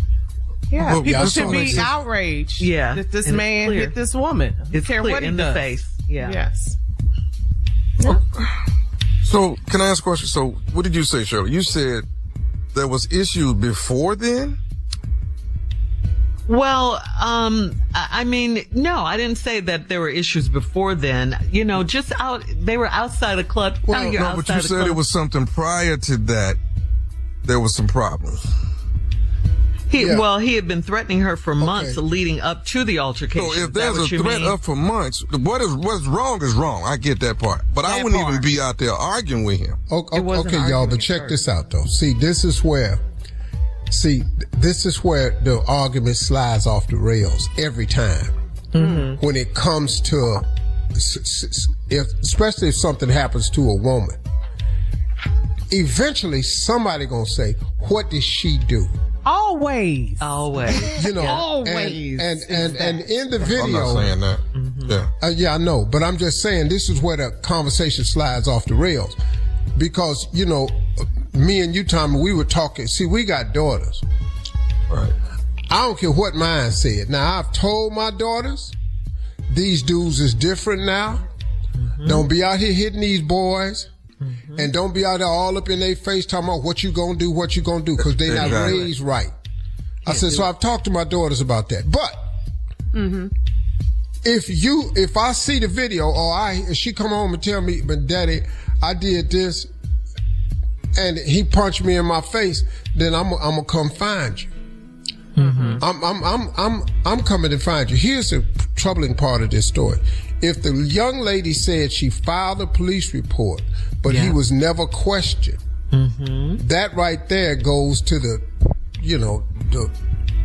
Yeah, people should be outraged. Yeah, that this man hit this woman. It's care clear what he in does. the face. Yeah. Yes. So, can I ask a question? So, what did you say, Shirley? You said there was issues before then? Well, I mean, no, I didn't say that there were issues before then. You know, they were outside the club. Well, no, but you said it was something prior to that. There was some problems. He had been threatening her for months leading up to the altercation. So if there's a threat up for months, what's wrong is wrong. I get that part. But I wouldn't even be out there arguing with him. Okay, y'all, but check this out, though. See, this is where the argument slides off the rails every time. Mm-hmm. When it comes to, especially if something happens to a woman, eventually somebody gonna say, "What did she do?" Always. You know, always. And in the video, I'm not saying that. Mm-hmm. Yeah, I know, but I'm just saying this is where the conversation slides off the rails, because you know. Me and you, Tommy, we were talking. See, we got daughters. Right. I don't care what mine said. Now, I've told my daughters, these dudes is different now. Mm-hmm. Don't be out here hitting these boys. And don't be out there all up in their face talking about what you gonna do, because they not raised right. I said, so I've talked to my daughters about that. But if I see the video or she come home and tell me, but Daddy, I did this and he punched me in my face, then I'm gonna come find you. I'm coming to find you. Here's the troubling part of this story. If the young lady said she filed a police report, but he was never questioned, that right there goes to the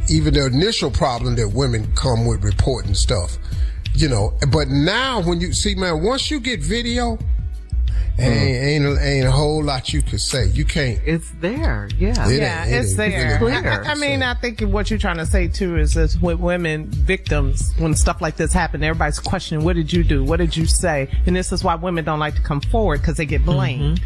even the initial problem that women come with reporting stuff, But now when you see, man, once you get video, ain't a whole lot you can say. You can't. It's there. Yeah. It's there. I mean, I think what you're trying to say too is that with women victims, when stuff like this happen, everybody's questioning, what did you do? What did you say? And this is why women don't like to come forward, because they get blamed.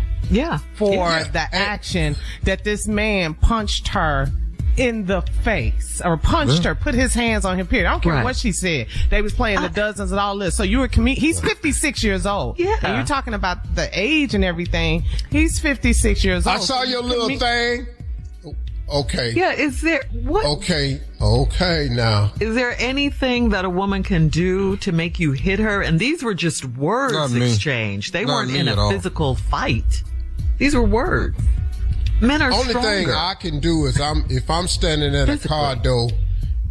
For the action that this man punched her in the face or punched her, put his hands on him, period. I don't care what she said. They was playing the dozens and all this. So you were he's 56 years old. Yeah. And you're talking about the age and everything. He's 56 years old. I saw your little thing. Okay. Yeah, is there what? Okay, now. Is there anything that a woman can do to make you hit her? And these were just words exchanged. They weren't in a physical fight. These were words. Men are only stronger. thing I can do is if I'm standing at a car door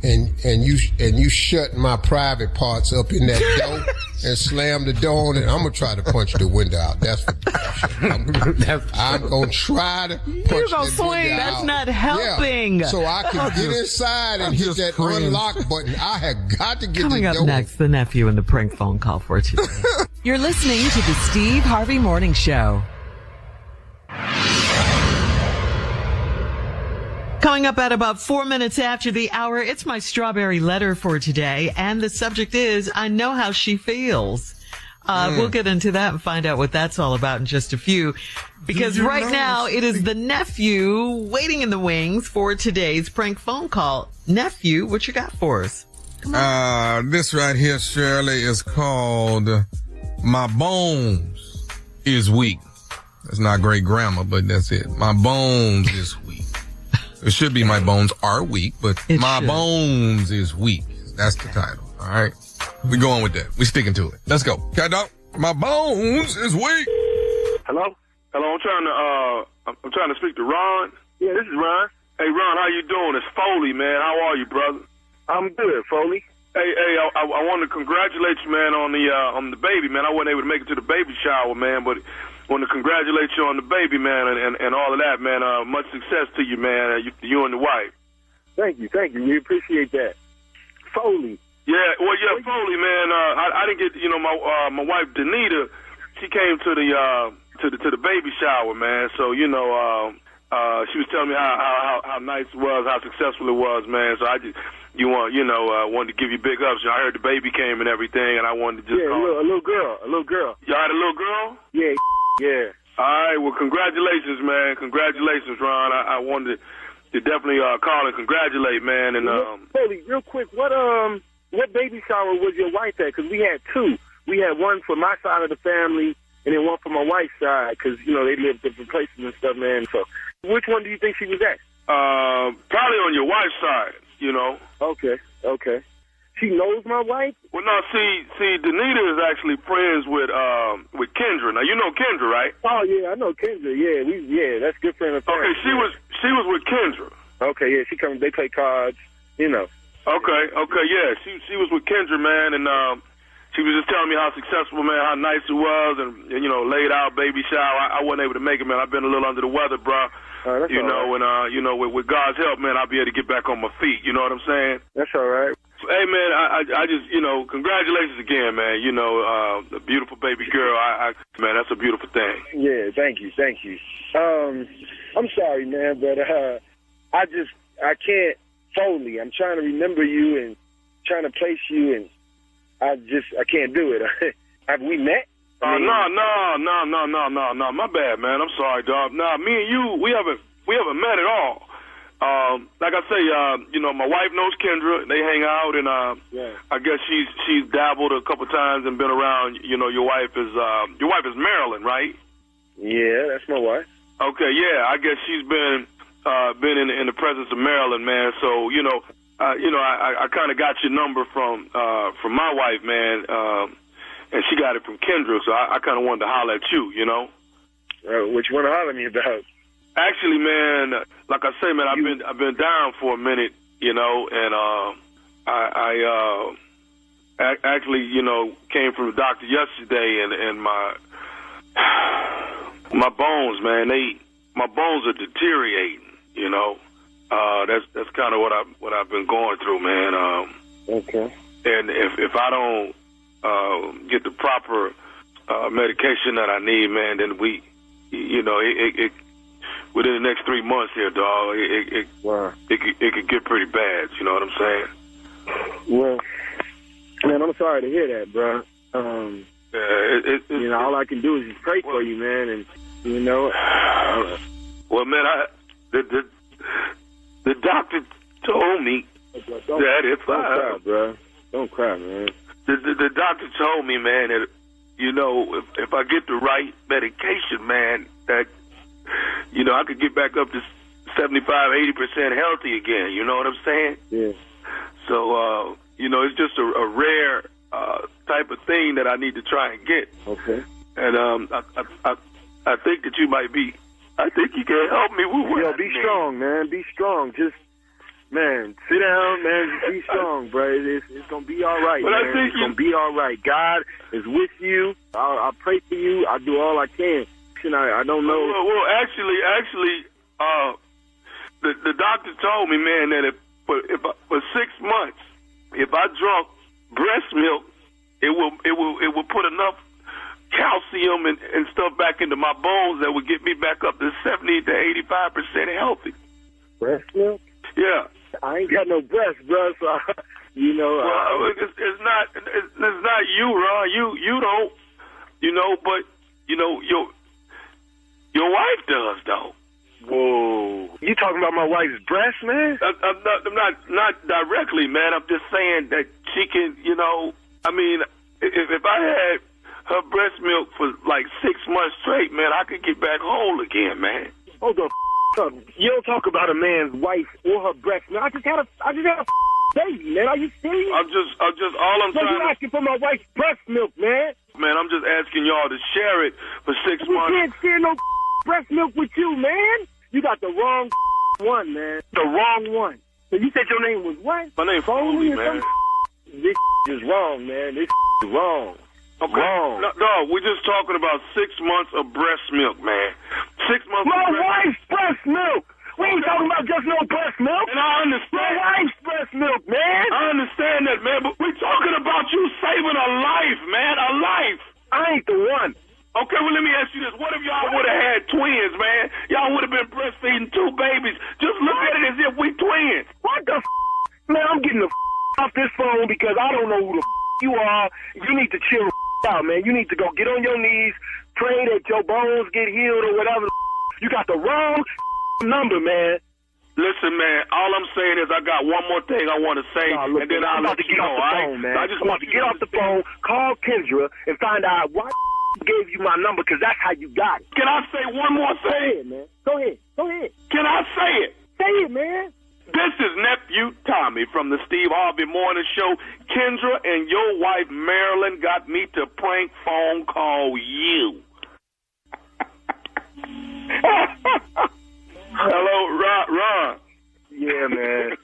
and you shut my private parts up in that door and slam the door on it, I'm gonna try to punch the window out. That's for sure. I'm gonna try to punch the window out. That's not helping. Yeah. So I can get inside and hit that unlock button. I have got to get Coming the up door. next, the nephew and the prank phone call for today. You're listening to the Steve Harvey Morning Show. Coming up at about 4 minutes after the hour, it's my strawberry letter for today. And the subject is, I know how she feels. We'll get into that and find out what that's all about in just a few. Because right now, it is the nephew waiting in the wings for today's prank phone call. Nephew, what you got for us? This right here, Shirley, is called My Bones is Weak. That's not great grammar, but that's it. My bones is weak. It should be My Bones Are Weak, but My Bones is Weak. That's the title. All right. We're going with that. We're sticking to it. Let's go. Cat dog. My bones is weak. Hello? I'm trying to speak to Ron. Yeah, this is Ron. Hey, Ron, how you doing? It's Foley, man. How are you, brother? I'm good, Foley. Hey, I want to congratulate you, man, on the baby, man. I wasn't able to make it to the baby shower, man, but want to congratulate you on the baby, man, and all of that, man. Much success to you, man, you and the wife. Thank you. We appreciate that. Foley. Yeah, Foley, man. I didn't get, my wife, Danita, she came to the baby shower, man. So, she was telling me how nice it was, how successful it was, man. So I just, wanted to give you big ups. I heard the baby came and everything, and I wanted to just call. A little girl. Y'all had a little girl? Yeah. Yeah. All right. Well, congratulations, man. Congratulations, Ron. I wanted to definitely call and congratulate, man. And Foley, real quick, what baby shower was your wife at? Because we had two. We had one for my side of the family, and then one for my wife's side. Because they live different places and stuff, man. So, which one do you think she was at? Probably on your wife's side. Okay. She knows my wife? Well, no, see, Danita is actually friends with Kendra. Now, you know Kendra, right? Oh, yeah, I know Kendra. Yeah, that's good friend of parents. Okay, she was with Kendra. Okay, yeah, they play cards, Okay, yeah, she was with Kendra, man, and she was just telling me how successful, man, how nice it was, and laid out baby shower. I wasn't able to make it, man. I've been a little under the weather, bro. That's all right. And with God's help, man, I'll be able to get back on my feet. You know what I'm saying? That's all right. Hey, man, I just, congratulations again, man. A beautiful baby girl. Man, that's a beautiful thing. Yeah, thank you. I'm sorry, man, but I can't, Foley. I'm trying to remember you and trying to place you, and I can't do it. Have we met? No. My bad, man. I'm sorry, dog. Nah, me and you, we haven't met at all. Like I say, my wife knows Kendra. They hang out, and I guess she's dabbled a couple times and been around. Your wife is Marilyn, right? Yeah, that's my wife. Okay, yeah, I guess she's been in the presence of Maryland, man. So I kind of got your number from my wife, man, and she got it from Kendra. So I kind of wanted to holler at you, you know. What you want to holler at me about? Actually, man, like I say, man, I've been down for a minute, you know, and I actually, you know, came from the doctor yesterday, and my bones, man, my bones are deteriorating, you know. That's kind of what I've been going through, man. Okay. And if I don't get the proper medication that I need, man, then it within the next 3 months here, dog, it could get pretty bad. You know what I'm saying? Well, man, I'm sorry to hear that, bro. You know, all I can do is just pray for you, man, and you know. Well, man, the doctor told me that if don't cry, bro. Don't cry, man. The doctor told me, man, that you know, if I get the right medication, man, that you know I could get back up to 75-80% healthy again. You know what I'm saying? Yeah. So you know, it's just a rare type of thing that I need to try and get. Okay. And I think that you might be. I think you can help me with what Yo, be strong, man. Be strong. Just, man, sit down, man. Just be strong, bro. It's going to be all right, but man. I think it's going to be all right. God is with you. I'll pray for you. I'll do all I can. I don't know. Well, actually, the doctor told me, man, that for 6 months, if I drunk breast milk, it will put enough calcium and stuff back into my bones that would get me back up to 70 to 85% healthy. Breast milk? Yeah. I ain't got no breast, bro. So you know. Well, it's not you, Ron. You don't. You know, but you know your wife does, though. Whoa. You talking about my wife's breast, man? I'm not directly, man. I'm just saying that she can. You know, I mean, if I had her breast milk for like 6 months straight, man, I could get back whole again, man. Hold the up. You don't talk about a man's wife or her breast. Man, I just had a baby, man. Are you serious? I'm just all I'm trying. You asking for my wife's breast milk, man? Man, I'm just asking y'all to share it for 6 months. We can't share no breast milk with you, man. You got the wrong one, man. The wrong one. So you said your name was what? My name's Foley, man. This is wrong, man. This is wrong. Okay. Wrong. No, we're just talking about 6 months of breast milk, man. 6 months my of wife's breast milk. We ain't talking about just no breast milk. And I understand. My wife's breast milk, man. I understand that, man, but we're talking about you saving a life, man, a life. I ain't the one. Okay, well, let me ask you this. What if y'all would have had twins, man? Y'all would have been breastfeeding 2 babies. Just look at it as if we twins. What the Man, I'm getting the off this phone because I don't know who the you are. You need to chill out, man. You need to go get on your knees, pray that your bones get healed or whatever. You got the wrong number, man. Listen, man, all I'm saying is I got one more thing I want to say, and then I'm about to get off the phone, man. I just want to get off the phone, call Kendra, and find out why gave you my number, because that's how you got it. Can I say one more thing? Go ahead, man. Go ahead. Can I say it? Say it, man. This is Nephew Tommy from the Steve Harvey Morning Show. Kendra and your wife, Marilyn, got me to prank phone call you. Hello, Ron. Yeah, man.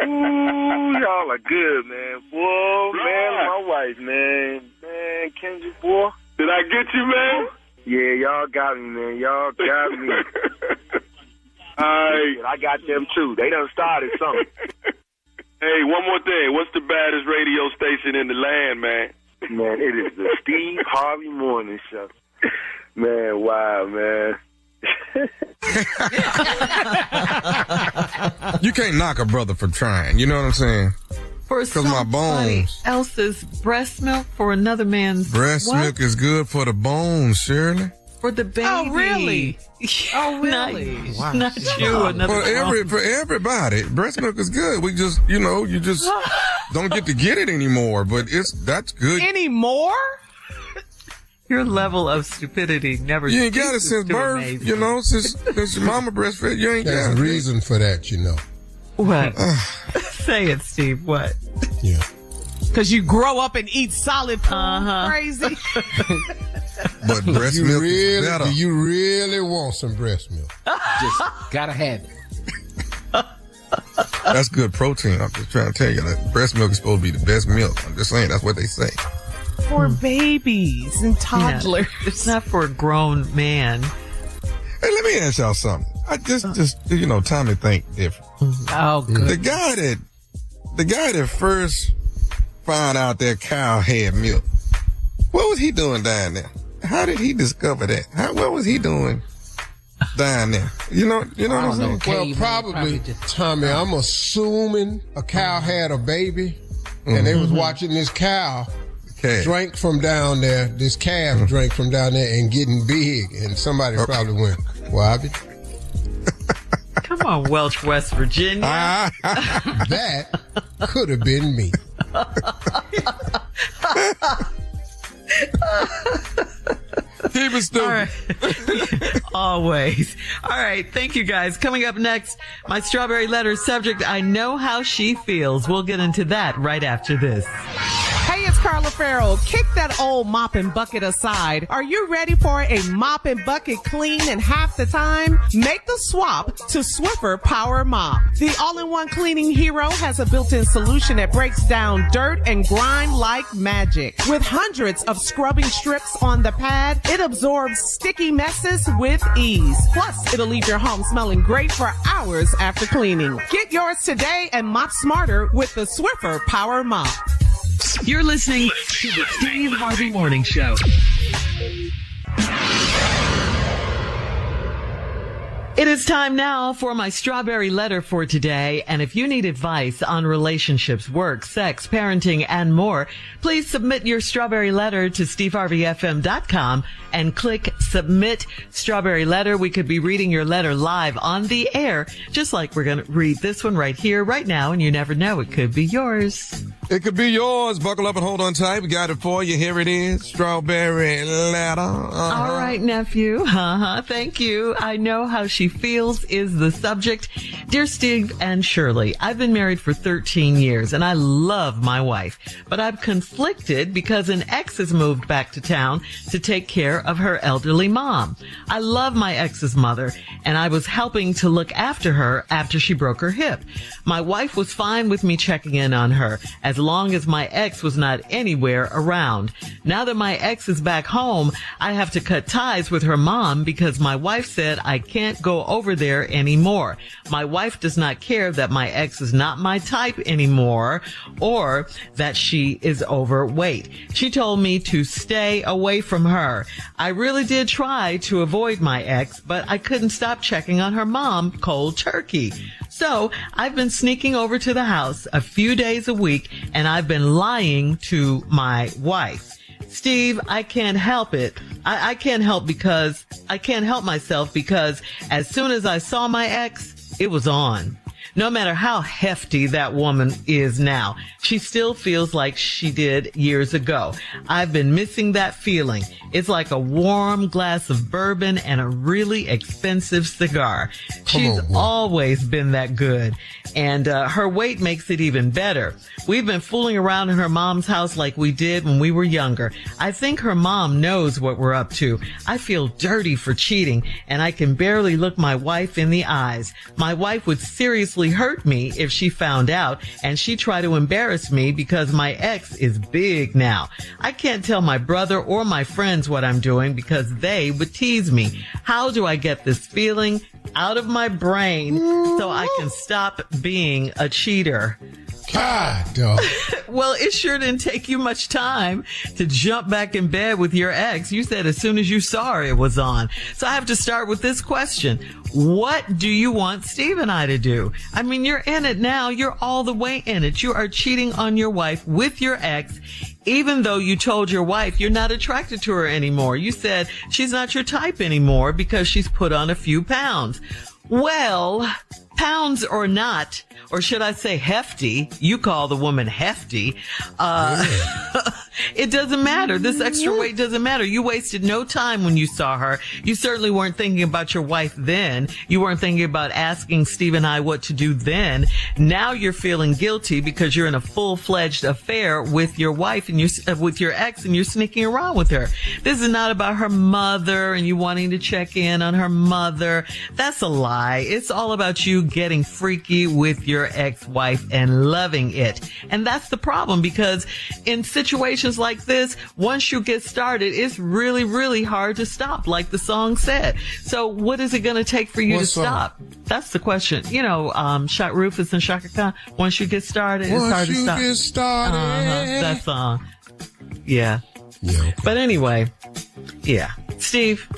Ooh, y'all are good, man. Boy, man, my wife, man. Man, Kendra, boy. Did I get you, man? Yeah, y'all got me, man. Y'all got me. I got them, too. They done started something. Hey, one more thing. What's the baddest radio station in the land, man? Man, it is the Steve Harvey Morning Show. Man, wow, man. You can't knock a brother for trying. You know what I'm saying? For my bones. else's breast milk for another man's breast milk is good for the bones, Shirley. For the baby. Oh, really? Oh, really? Not you. Another for everybody, breast milk is good. We just, you just don't get to get it anymore. But that's good. Anymore? Your level of stupidity never You ain't got it since birth, since your mama breastfed, you ain't got it. There's a reason for that, What? Say it, Steve. What? Yeah. Because you grow up and eat solid food, crazy. But breast milk is better. Do you really want some breast milk? Just gotta have it. That's good protein. I'm just trying to tell you that breast milk is supposed to be the best milk. I'm just saying that's what they say. For babies and toddlers. Yeah, it's not for a grown man. Hey, let me ask y'all something. I just time to think different. Oh, good. The guy that first found out that cow had milk, what was he doing down there? How did he discover that? What was he doing down there? You know what I'm saying? Well, probably, Tommy, I'm assuming a cow had a baby, and they was watching this cow drank from down there, this calf drank from down there and getting big, and somebody probably went, Wobby. Come on, Welch, West Virginia. That could have been me. Keep it stupid. All right. Always. All right. Thank you, guys. Coming up next, my strawberry letter subject, I know how she feels. We'll get into that right after this. Hey, it's Carla Farrell. Kick that old mop and bucket aside. Are you ready for a mop and bucket clean in half the time? Make the swap to Swiffer Power Mop. The all-in-one cleaning hero has a built-in solution that breaks down dirt and grime like magic. With hundreds of scrubbing strips on the pad, it absorbs sticky messes with ease. Plus, it'll leave your home smelling great for hours after cleaning. Get yours today and mop smarter with the Swiffer Power Mop. You're listening to the Steve Harvey Morning Show. It is time now for my strawberry letter for today. And if you need advice on relationships, work, sex, parenting, and more, please submit your strawberry letter to steveharveyfm.com and click submit strawberry letter. We could be reading your letter live on the air, just like we're going to read this one right here, right now. And you never know, it could be yours. It could be yours. Buckle up and hold on tight. We got it for you. Here it is. Strawberry letter. All right, nephew. Thank you. I know how she feels is the subject. Dear Steve and Shirley, I've been married for 13 years and I love my wife, but I'm conflicted because an ex has moved back to town to take care of her elderly mom. I love my ex's mother and I was helping to look after her after she broke her hip. My wife was fine with me checking in on her as long as my ex was not anywhere around. Now that my ex is back home, I have to cut ties with her mom because my wife said I can't go over there anymore. My wife does not care that my ex is not my type anymore or that she is overweight. She told me to stay away from her. I really did try to avoid my ex, but I couldn't stop checking on her mom cold turkey. So I've been sneaking over to the house a few days a week and I've been lying to my wife. Steve, I can't help it. I can't help myself because as soon as I saw my ex, it was on. No matter how hefty that woman is now, she still feels like she did years ago. I've been missing that feeling. It's like a warm glass of bourbon and a really expensive cigar. She's always been that good. And her weight makes it even better. We've been fooling around in her mom's house like we did when we were younger. I think her mom knows what we're up to. I feel dirty for cheating, and I can barely look my wife in the eyes. My wife would seriously hurt me if she found out, and she tried to embarrass me because my ex is big now. I can't tell my brother or my friends what I'm doing because they would tease me. How do I get this feeling out of my brain so I can stop being a cheater? God, dog. Well, it sure didn't take you much time to jump back in bed with your ex. You said as soon as you saw her, it was on. So I have to start with this question. What do you want Steve and I to do? I mean, you're in it now. You're all the way in it. You are cheating on your wife with your ex, even though you told your wife you're not attracted to her anymore. You said she's not your type anymore because she's put on a few pounds. Well, pounds or not, or should I say hefty, you call the woman hefty, It doesn't matter. This extra weight doesn't matter. You wasted no time when you saw her. You certainly weren't thinking about your wife then. You weren't thinking about asking Steve and I what to do then. Now you're feeling guilty because you're in a full-fledged affair with your wife and with your ex, and you're sneaking around with her. This is not about her mother and you wanting to check in on her mother. That's a lie. It's all about you getting freaky with your ex-wife and loving it. And that's the problem, because in situations like this, once you get started, it's really, really hard to stop, like the song said. So what is it going to take for you to stop? That's the question. You know, Shot Rufus and Shaka Khan, once you get started, it's hard to stop. Once you get started. That song. Yeah. Yeah. But anyway, yeah. Steve.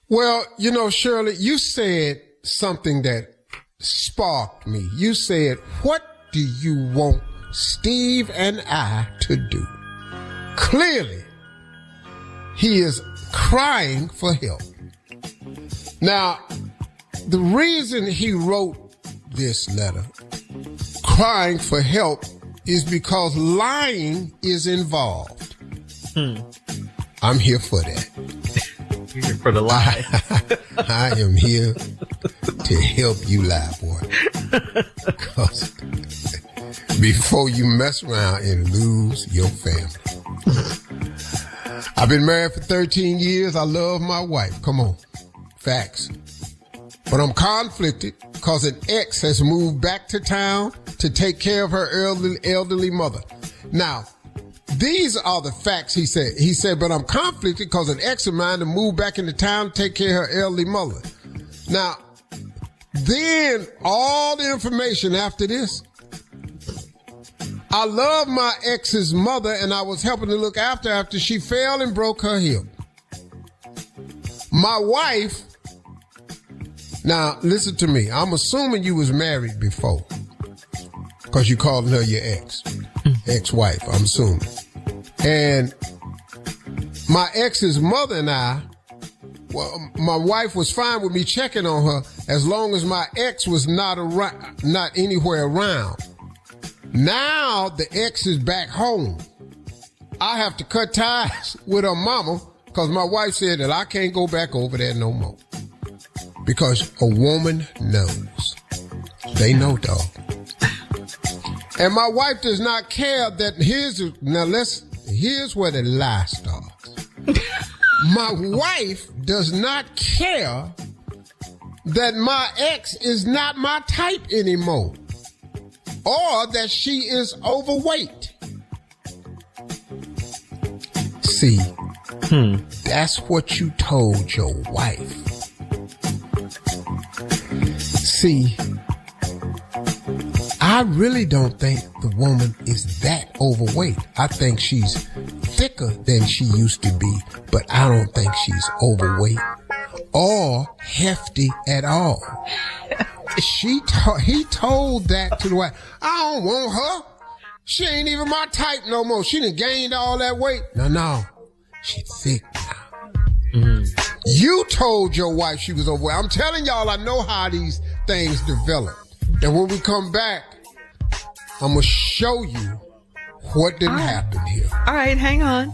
Well, you know, Shirley, you said something that sparked me. You said, what do you want Steve and I to do? Clearly, he is crying for help. Now, the reason he wrote this letter, crying for help, is because lying is involved. I'm here for that. You're here for the lie. I am here to help you lie, boy. Because before you mess around and lose your family. I've been married for 13 years. I love my wife. Come on. Facts. But I'm conflicted because an ex has moved back to town to take care of her elderly mother. Now, these are the facts, he said. He said, but I'm conflicted because an ex of mine to move back into town to take care of her elderly mother. Now, then all the information after this. I love my ex's mother and I was helping to look after she fell and broke her hip. My wife, now listen to me, I'm assuming you was married before because you called her your ex-wife, I'm assuming. And my ex's mother and I, well, my wife was fine with me checking on her as long as my ex was not anywhere around. Now the ex is back home. I have to cut ties with her mama because my wife said that I can't go back over there no more. Because a woman knows. They know, dog. And my wife does not care that here's where the lie starts. My wife does not care that my ex is not my type anymore. Or that she is overweight. See, that's what you told your wife. See, I really don't think the woman is that overweight. I think she's thicker than she used to be, but I don't think she's overweight or hefty at all. He told that to the wife. I don't want her. She ain't even my type no more. She done gained all that weight. No. She thick now. You told your wife she was overweight. I'm telling y'all, I know how these things develop. And when we come back, I'm going to show you what didn't happen here. All right, hang on.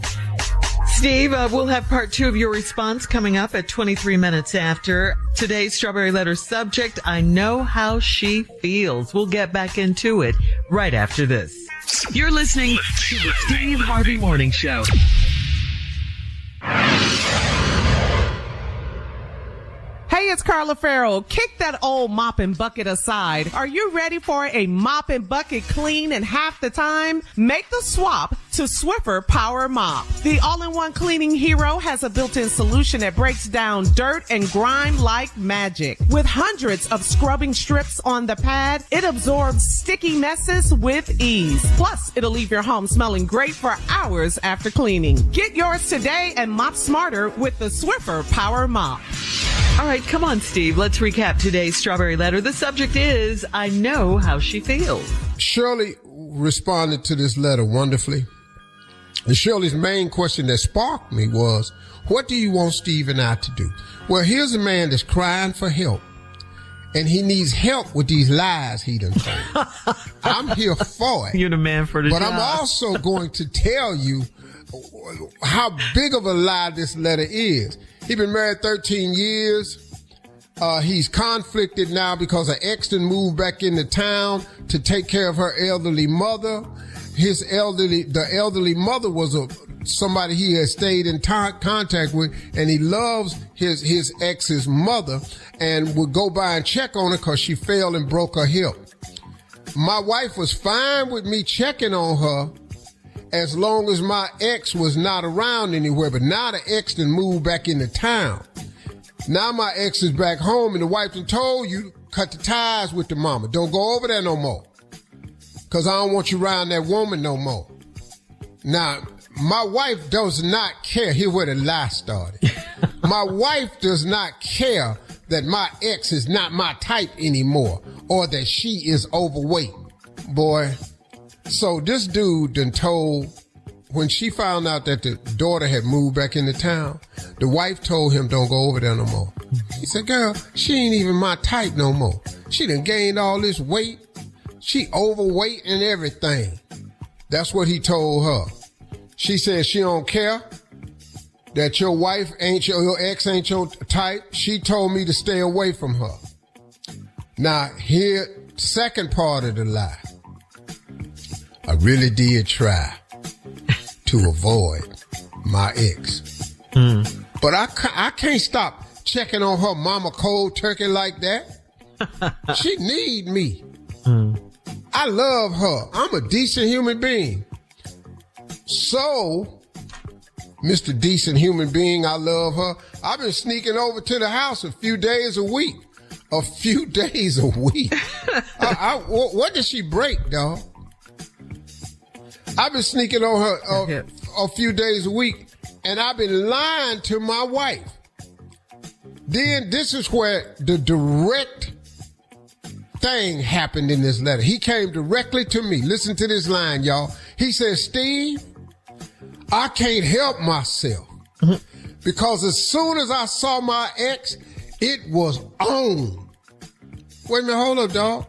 Steve, we'll have part 2 of your response coming up at 23 minutes after. Today's Strawberry Letter subject, I know how she feels. We'll get back into it right after this. You're listening to the Steve Harvey Morning Show. Hey, it's Carla Farrell. Kick that old mop and bucket aside. Are you ready for a mop and bucket clean in half the time? Make the swap to Swiffer Power Mop. The all-in-one cleaning hero has a built-in solution that breaks down dirt and grime like magic. With hundreds of scrubbing strips on the pad, it absorbs sticky messes with ease. Plus, it'll leave your home smelling great for hours after cleaning. Get yours today and mop smarter with the Swiffer Power Mop. All right, come on, Steve. Let's recap today's Strawberry Letter. The subject is, I know how she feels. Shirley responded to this letter wonderfully. And Shirley's main question that sparked me was, what do you want Steve and I to do? Well, here's a man that's crying for help. and he needs help with these lies he done told. I'm here for it. You're the man for the job. But I'm also going to tell you how big of a lie this letter is. He's been married 13 years. He's conflicted now because an ex done moved back into town to take care of her elderly mother. The elderly mother was somebody he had stayed in contact with, and he loves his ex's mother and would go by and check on her because she fell and broke her hip. My wife was fine with me checking on her as long as my ex was not around anywhere, but now the ex done moved back into town. Now my ex is back home, and the wife done told you, cut the ties with the mama. Don't go over there no more, because I don't want you around that woman no more. Now, my wife does not care. Here's where the lie started. My wife does not care that my ex is not my type anymore or that she is overweight. Boy, so this dude done told, when she found out that the daughter had moved back into town, the wife told him, don't go over there no more. He said, girl, she ain't even my type no more. She done gained all this weight. She overweight and everything. That's what he told her. She said she don't care that your wife ain't your ex ain't your type. She told me to stay away from her. Now, here, second part of the lie. I really did try to avoid my ex. But I can't stop checking on her mama cold turkey like that. She need me. I love her. I'm a decent human being. So, Mr. Decent Human Being, I love her. I've been sneaking over to the house a few days a week. A few days a week. What did she break, dog? I've been sneaking on her a few days a week, and I've been lying to my wife. Then this is where the direct thing happened in this letter. He came directly to me. Listen to this line, y'all. He says, Steve, I can't help myself because as soon as I saw my ex, it was on. Wait a minute, hold up, dog.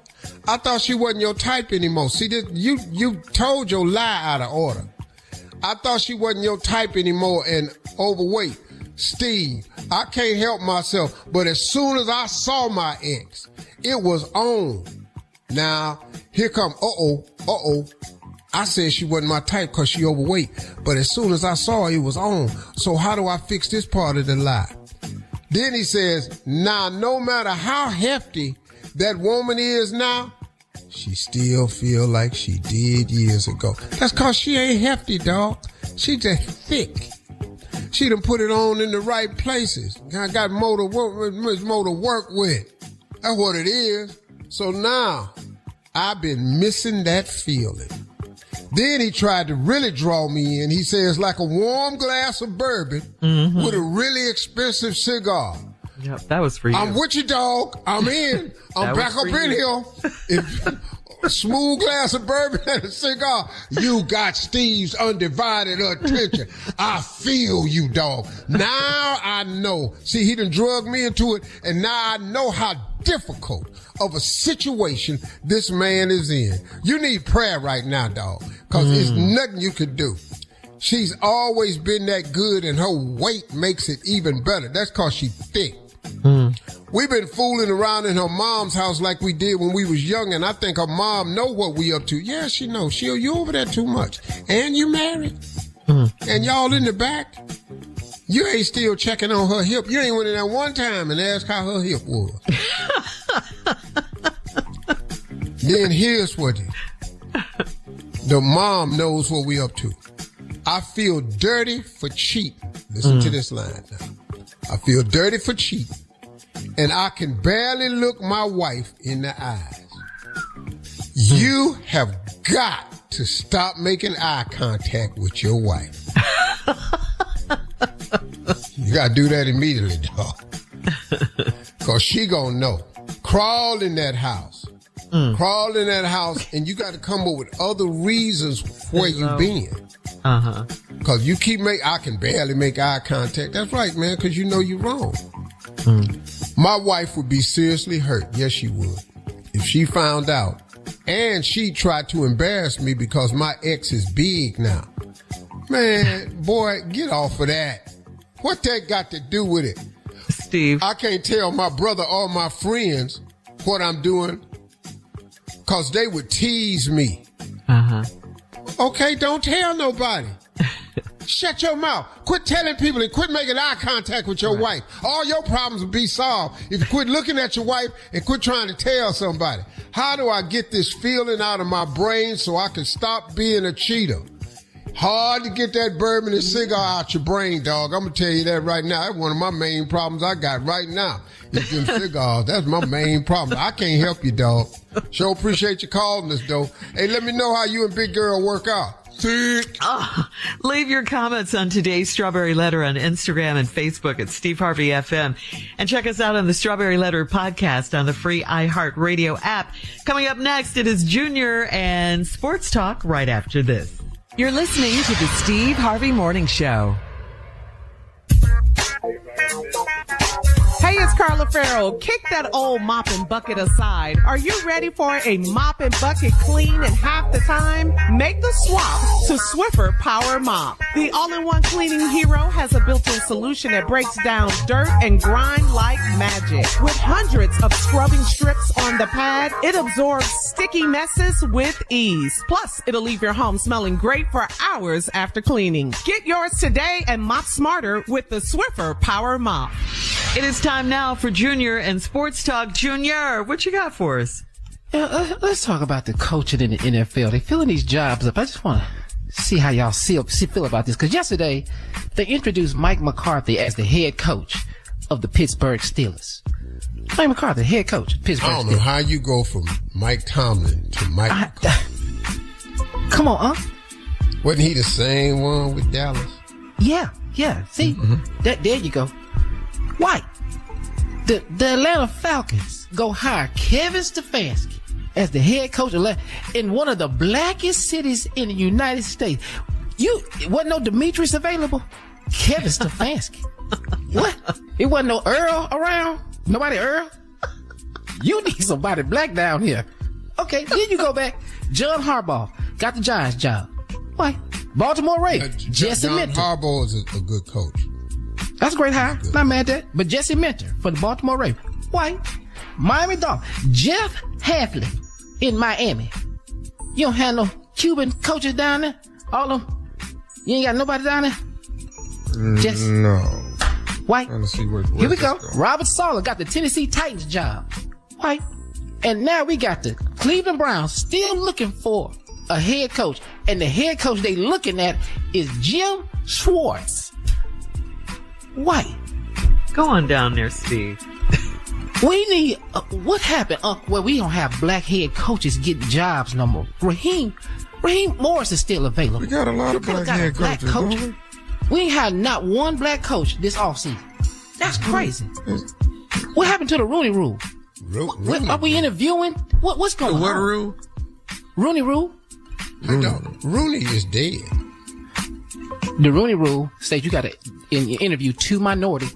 I thought she wasn't your type anymore. See, you told your lie out of order. I thought she wasn't your type anymore and overweight. Steve, I can't help myself, but as soon as I saw my ex, it was on. Now, here come, I said she wasn't my type because she overweight, but as soon as I saw her, it was on. So how do I fix this part of the lie? Then he says, now, no matter how hefty that woman is now, she still feel like she did years ago. That's because she ain't hefty, dog. She just thick. She done put it on in the right places. I got more to work with. That's what it is. So now, I've been missing that feeling. Then he tried to really draw me in. He says, like a warm glass of bourbon with a really expensive cigar. Yep, that was for you. I'm with you, dog. I'm in. I'm back up in here. A smooth glass of bourbon and a cigar. You got Steve's undivided attention. I feel you, dog. Now I know. See, he done drugged me into it, and now I know how difficult of a situation this man is in. You need prayer right now, dog, because there's nothing you could do. She's always been that good, and her weight makes it even better. That's because she's thick. We've been fooling around in her mom's house like we did when we was young, and I think her mom know what we up to. Yeah, she knows. You over there too much. And you married. And y'all in the back. You ain't still checking on her hip. You ain't went in there one time and asked how her hip was. Then here's what the mom knows what we up to. I feel dirty for cheating. Listen to this line now. I feel dirty for cheating, and I can barely look my wife in the eyes. You have got to stop making eye contact with your wife. You got to do that immediately, dog. Because she gonna know. Crawl in that house. Crawl in that house, and you got to come up with other reasons where you been. Because you keep I can barely make eye contact. That's right, man, because you know you're wrong. My wife would be seriously hurt. Yes, she would. If she found out. And she tried to embarrass me because my ex is big now. Man, boy, get off of that. What that got to do with it? Steve. I can't tell my brother or my friends what I'm doing because they would tease me. Uh-huh. Okay, don't tell nobody. Shut your mouth. Quit telling people and quit making eye contact with your wife. All your problems will be solved if you quit looking at your wife and quit trying to tell somebody. How do I get this feeling out of my brain so I can stop being a cheater? Hard to get that bourbon and cigar out your brain, dog. I'm going to tell you that right now. That's one of my main problems I got right now. Is them cigars. That's my main problem. I can't help you, dog. Sure appreciate you calling us, though. Hey, let me know how you and Big Girl work out. Leave your comments on today's Strawberry Letter on Instagram and Facebook at Steve Harvey FM. And check us out on the Strawberry Letter podcast on the free iHeartRadio app. Coming up next, it is Junior and Sports Talk right after this. You're listening to the Steve Harvey Morning Show. Hey, it's Carla Farrell. Kick that old mop and bucket aside. Are you ready for a mop and bucket clean in half the time? Make the swap to Swiffer Power Mop. The all-in-one cleaning hero has a built-in solution that breaks down dirt and grime like magic. With hundreds of scrubbing strips on the pad, it absorbs sticky messes with ease. Plus, it'll leave your home smelling great for hours after cleaning. Get yours today and mop smarter with the Swiffer Power Mop. It is time now for Junior and Sports Talk. Junior, what you got for us? Yeah, let's talk about the coaching in the NFL. They're filling these jobs up. I just want to see how y'all feel about this. Because yesterday, they introduced Mike McCarthy as the head coach of the Pittsburgh Steelers. Mike McCarthy, head coach of Pittsburgh Steelers. I don't know how you go from Mike Tomlin to Mike McCarthy. Come on, Wasn't he the same one with Dallas? Yeah. See, there you go. White. The Atlanta Falcons go hire Kevin Stefanski as the head coach in one of the blackest cities in the United States. Wasn't no Demetrius available? Kevin Stefanski. What? It wasn't no Earl around? Nobody Earl? You need somebody black down here. Okay, then you go back. John Harbaugh got the Giants job. Why? Baltimore Ravens. Jesse Minter. John Harbaugh is a good coach. That's a great hire. Not mad at that. But Jesse Minter for the Baltimore Ravens. White. Miami Dolphins. Jeff Hafley in Miami. You don't have no Cuban coaches down there? All of them? You ain't got nobody down there? No. White. Here we go. Going? Robert Saleh got the Tennessee Titans job. White. And now we got the Cleveland Browns still looking for a head coach. And the head coach they looking at is Jim Schwartz. White. Go on down there, Steve. We need, what happened, where we don't have black head coaches getting jobs no more? Raheem Morris is still available. We got a lot of black head coaches. We ain't had not one black coach this offseason. That's crazy. What happened to the Rooney Rule? Are we interviewing? What's going on? What rule? Rooney Rule? Rooney is dead. The Rooney Rule states you got to interview 2 minority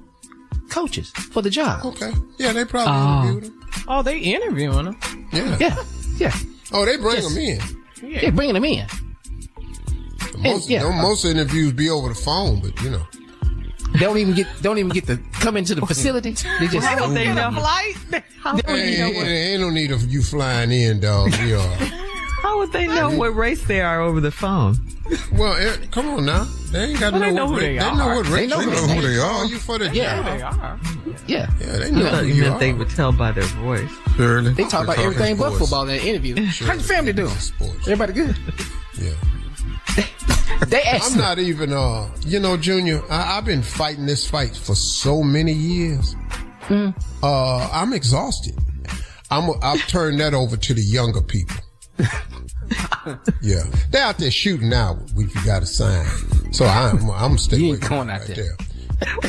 coaches for the job. Okay. Yeah, they probably interviewed him. Oh, they interviewing them? Yeah. Oh, they bring them in. Yeah. They're bringing them in. Most interviews be over the phone, but you know. They don't even get to come into the facility. They just How would they know? Ain't no need of you flying in, dog. We are. How would they know what race they are over the phone? Well, come on now. They ain't got to know who they are. They know what race. They know who they are. You for the Yeah. job. They are. Yeah, They know who You you meant are. they would tell by their voice. Surely. they talk about everything but football in the interview. How's your family doing? Sports. Everybody good? Yeah. They asked I'm not even, Junior, I've been fighting this fight for so many years. I'm exhausted. I've turned that over to the younger people. Yeah. They're out there shooting now if you got a sign. So I'm staying You away ain't from going it out right there.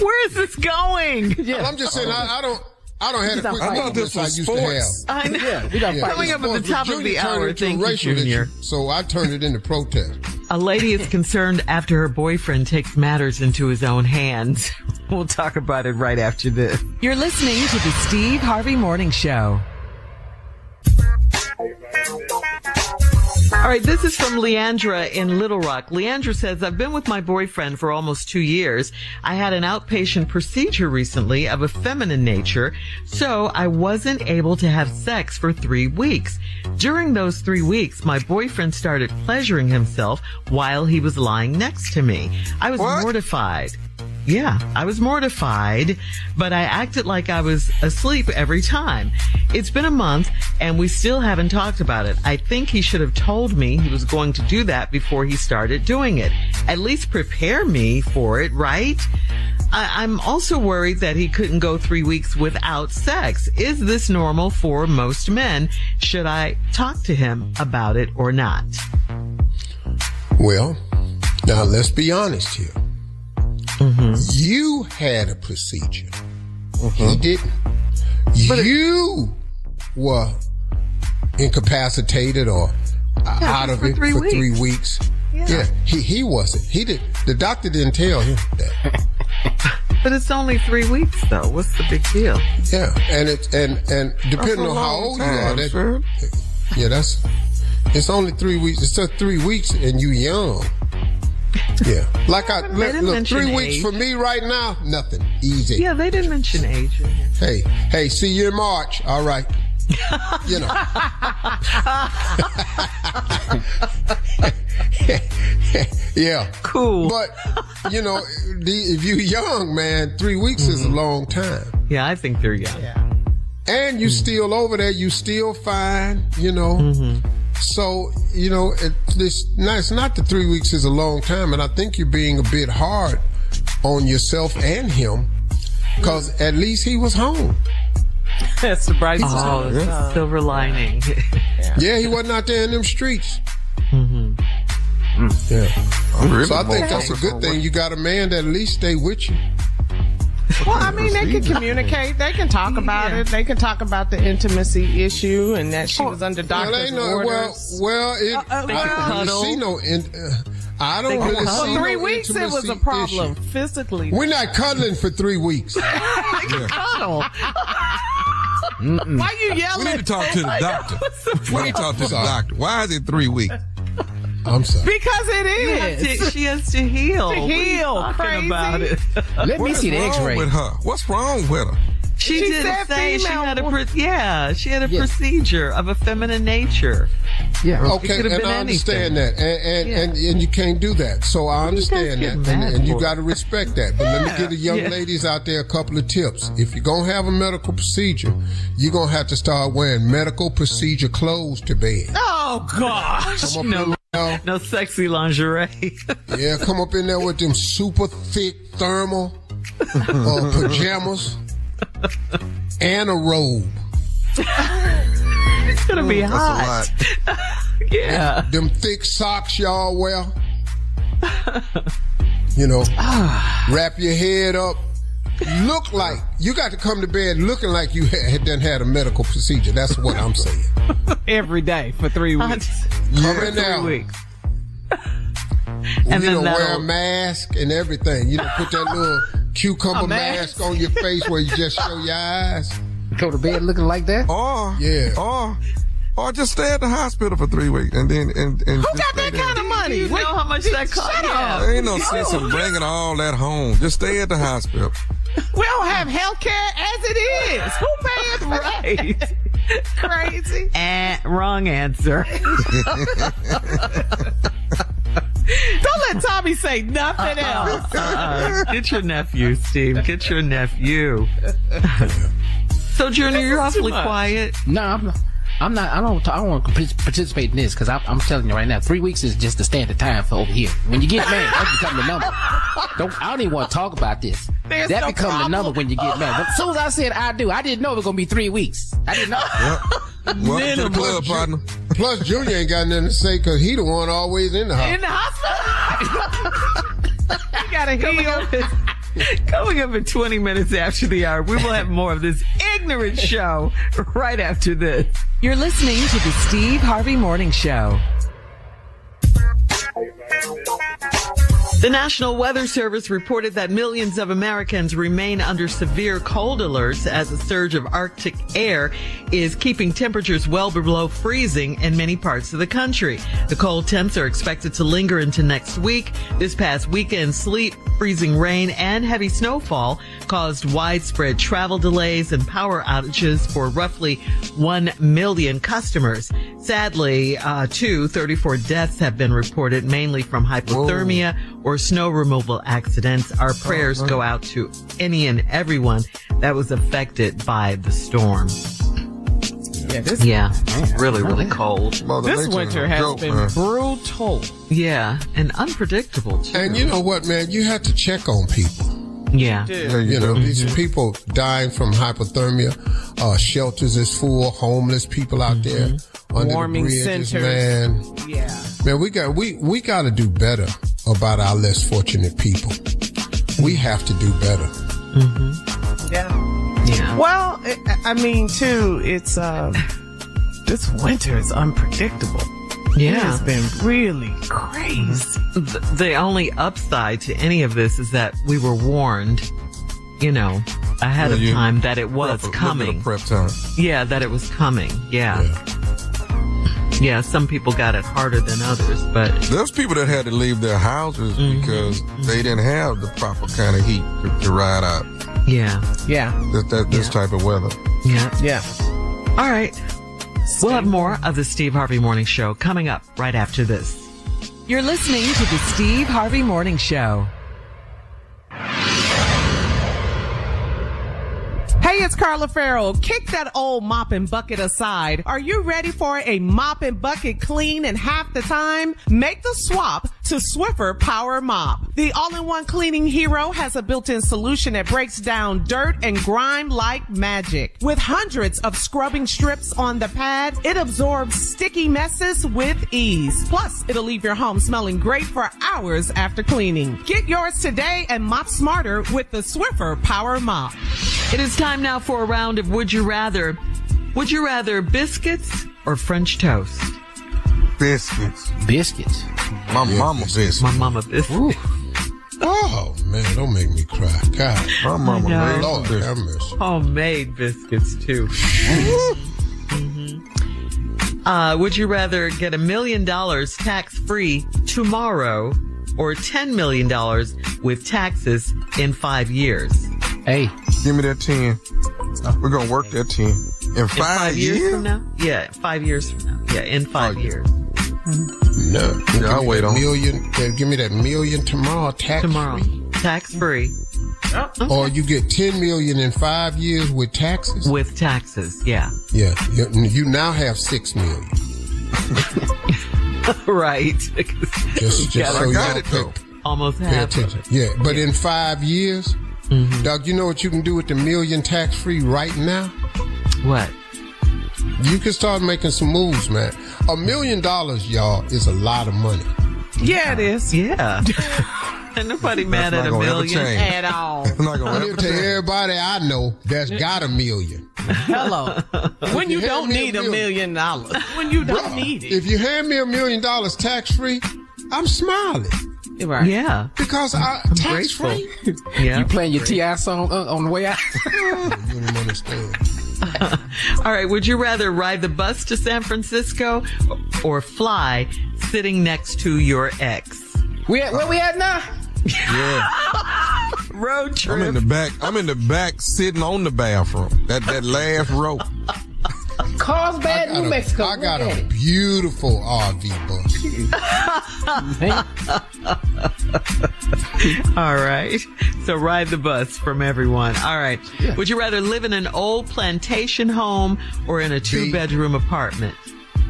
Where is this going? Yeah. I'm just saying, I don't have the quick I thought this I was used to have. sports. I know. Yeah, we done fight. Coming up at the top of the Junior hour. turned it into Thank a you, racial Junior. issue, so I turned it into protest. A lady is concerned after her boyfriend takes matters into his own hands. We'll talk about it right after this. You're listening to the Steve Harvey Morning Show. All right, this is from Leandra in Little Rock. Leandra says, I've been with my boyfriend for almost 2 years. I had an outpatient procedure recently of a feminine nature, so I wasn't able to have sex for 3 weeks. During those 3 weeks, my boyfriend started pleasuring himself while he was lying next to me. I was mortified. Yeah, I was mortified, but I acted like I was asleep every time. It's been a month and we still haven't talked about it. I think he should have told me he was going to do that before he started doing it. At least prepare me for it, right? I'm also worried that he couldn't go 3 weeks without sex. Is this normal for most men? Should I talk to him about it or not? Well, now let's be honest here. Mm-hmm. You had a procedure. Mm-hmm. He didn't. You were incapacitated or out of it for 3 weeks. Yeah, he wasn't. He did. The doctor didn't tell him that. But it's only 3 weeks, though. What's the big deal? Yeah, and depending on how old you are, it's only 3 weeks. It's just 3 weeks, and you young. Yeah, look, 3 weeks age. For me right now, nothing. Easy. Yeah, they didn't mention age in here. Hey, see you in March. All right. You know. Yeah. Cool. But, you know, if you're young, man, 3 weeks is a long time. Yeah, I think they're young. Yeah. And you still over there, you still fine, you know. Mm-hmm. So, you know, it's not that 3 weeks is a long time, and I think you're being a bit hard on yourself and him, because at least he was home. That's the bright side. Oh, silver lining. Yeah, he wasn't out there in them streets. Mm-hmm. Yeah. Really so I think that's a good thing. You got a man that at least stay with you. Well, I mean, they can communicate. They can talk about it. They can talk about the intimacy issue and that she was under doctor's orders. I don't really see no 3 weeks it was a problem issue. Physically. We're not cuddling for 3 weeks. Cuddle. Why you yelling? We need to talk to the doctor. We need to talk to the doctor. Why is it 3 weeks? I'm sorry. Because it is. She has to heal. To heal. Crazy. About it. Let me see the X-ray. With her? What's wrong with her? She didn't say she had a procedure of a feminine nature. Yeah. Okay, and I understand that, and you can't do that. So I understand that, and you got to respect that. But let me give the young ladies out there a couple of tips. If you're gonna have a medical procedure, you're gonna have to start wearing medical procedure clothes to bed. Oh gosh, no sexy lingerie. Yeah, come up in there with them super thick thermal pajamas. And a robe. It's gonna be hot. Yeah. Them thick socks y'all wear. You know, wrap your head up. Look like you got to come to bed looking like you had a medical procedure. That's what I'm saying. Every day for 3 weeks. Come in there. 3 weeks. And then wear a mask and everything. You know, put that little cucumber mask on your face where you just show your eyes. Go to bed looking like that? Or just stay at the hospital for 3 weeks and then who got that kind of money? You know how much that costs? There ain't no sense in bringing all that home. Just stay at the hospital. We don't have health care as it is. Who paying for it? Crazy. Wrong answer. Don't let Tommy say nothing else. Get your nephew, Steve. Get your nephew. So, Junior, you're awfully quiet. No, I'm not. I don't want to participate in this because I'm telling you right now, 3 weeks is just the standard time for over here. When you get married, that becomes the number. I don't even want to talk about this. That becomes the number when you get married. But as soon as I said I didn't know it was going to be 3 weeks. I didn't know. Welcome to the club, partner. Plus, Junior ain't got nothing to say because he the one always in the house. In the hospital? You got to heal. Coming up in 20 minutes after the hour, we will have more of this ignorant show right after this. You're listening to the Steve Harvey Morning Show. The National Weather Service reported that millions of Americans remain under severe cold alerts as a surge of Arctic air is keeping temperatures well below freezing in many parts of the country. The cold temps are expected to linger into next week. This past weekend, sleet, freezing rain, and heavy snowfall caused widespread travel delays and power outages for roughly 1 million customers. Sadly, 34 deaths have been reported, mainly from hypothermia or snow removal accidents. Our prayers go out to any and everyone that was affected by the storm. Really cold. This winter has been brutal. Yeah, and unpredictable too. And you know what, man? You have to check on people. Yeah. You know, these people dying from hypothermia. Shelters is full. Homeless people out there under Warming the bridges, centers. man. Yeah. Man, we got to do better about our less fortunate people. We have to do better. Yeah. Well, I mean, too, it's, this winter is unpredictable. Yeah. It has been really crazy. The only upside to any of this is that we were warned, ahead of time that it was coming. Prep time. Yeah, that it was coming. Yeah, some people got it harder than others, but There's people that had to leave their houses because they didn't have the proper kind of heat to ride out. yeah. This type of weather. Yeah. All right. We'll have more of the Steve Harvey Morning Show coming up right after this. You're listening to the Steve Harvey Morning Show. Hey, it's Carla Farrell. Kick that old mop and bucket aside. Are you ready for a mop and bucket clean in half the time? Make the swap to Swiffer Power Mop. The all-in-one cleaning hero has a built-in solution that breaks down dirt and grime like magic. With hundreds of scrubbing strips on the pad, it absorbs sticky messes with ease. Plus, it'll leave your home smelling great for hours after cleaning. Get yours today and mop smarter with the Swiffer Power Mop. It is time now for a round of Would You Rather. Would you rather biscuits or French toast? Biscuits. Biscuits. My mama biscuits. My mama biscuits. Oh, man, don't make me cry. God. My mama know. made Lord biscuits. have mercy. Homemade biscuits, too. Would you rather get $1 million tax-free tomorrow or $10 million with taxes in 5 years? Hey. Give me that 10. We're going to work that 10. In 5 years from now? Yeah, 5 years from now. Yeah, in 5 years. No. Yeah, I'll wait on. Give me that million tomorrow, tax-free. Tax-free. Or you get 10 million in 5 years with taxes? With taxes, yeah. Yeah. You now have 6 million. Right. Just so I got it, y'all though. Almost pay half. attention. Yeah, but in 5 years, Doug, you know what you can do with the million tax-free right now? What? You can start making some moves, man. $1 million, y'all, is a lot of money. Yeah, it is. Yeah. Ain't nobody mad at not $1 gonna ever million change. At all. I'm not going I'm to here to tell everybody I know that's got $1 million. Hello. When you don't need $1 million. When you don't need it. If you hand me $1 million tax-free, I'm smiling. Right. Yeah. Because tax-free? Yeah. You playing your T.I. song on the way out? You don't understand. All right. Would you rather ride the bus to San Francisco or fly sitting next to your ex? Where we at now? Yeah. Road trip. I'm in the back sitting on the bathroom. That last row. Carlsbad, New Mexico. I got a beautiful RV bus. All right. So ride the bus from everyone. All right. Yeah. Would you rather live in an old plantation home or in a 2-bedroom apartment?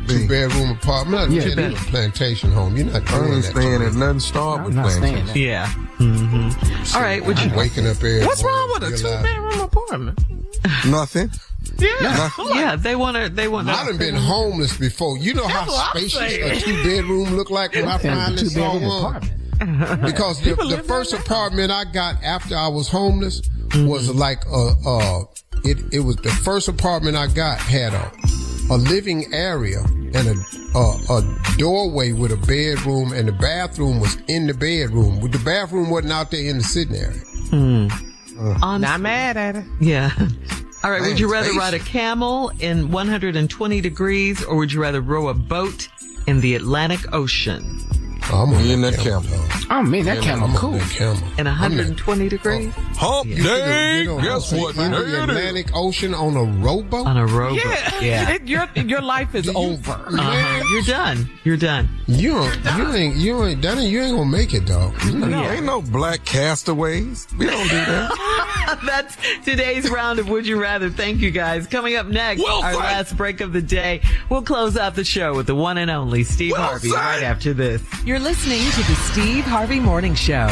2-bedroom apartment. Yeah. Not in a plantation home. You're not I doing ain't that. staying at nothing start with plantation. Yeah. Mm-hmm. All right. Would you? Waking up every What's wrong morning, with a realize- 2-bedroom apartment? Nothing. Yeah. Yeah. They want to. I done been homeless before. You know how what I'm spacious saying. a 2-bedroom look like when I finally saw one? Because the first apartment I got after I was homeless was like it was the first apartment I got had a living area and a doorway with a bedroom, and the bathroom was in the bedroom. The bathroom wasn't out there in the sitting area. Not mad at it. Yeah. All right. Would you rather ride a camel in 120 degrees, or would you rather row a boat in the Atlantic Ocean? I'm in that camel. Oh man, that camel cool. In 120 degrees? Hump day. Guess what? In the Atlantic Ocean on a rowboat? On a rowboat. Yeah. Your life is over. You're done. You're done. You ain't gonna make it, dog. Ain't no black castaways. We don't do that. That's today's round of Would You Rather. Thank you, guys. Coming up next, our last break of the day. We'll close out the show with the one and only Steve Harvey right after this. You're listening to the Steve Harvey Morning Show.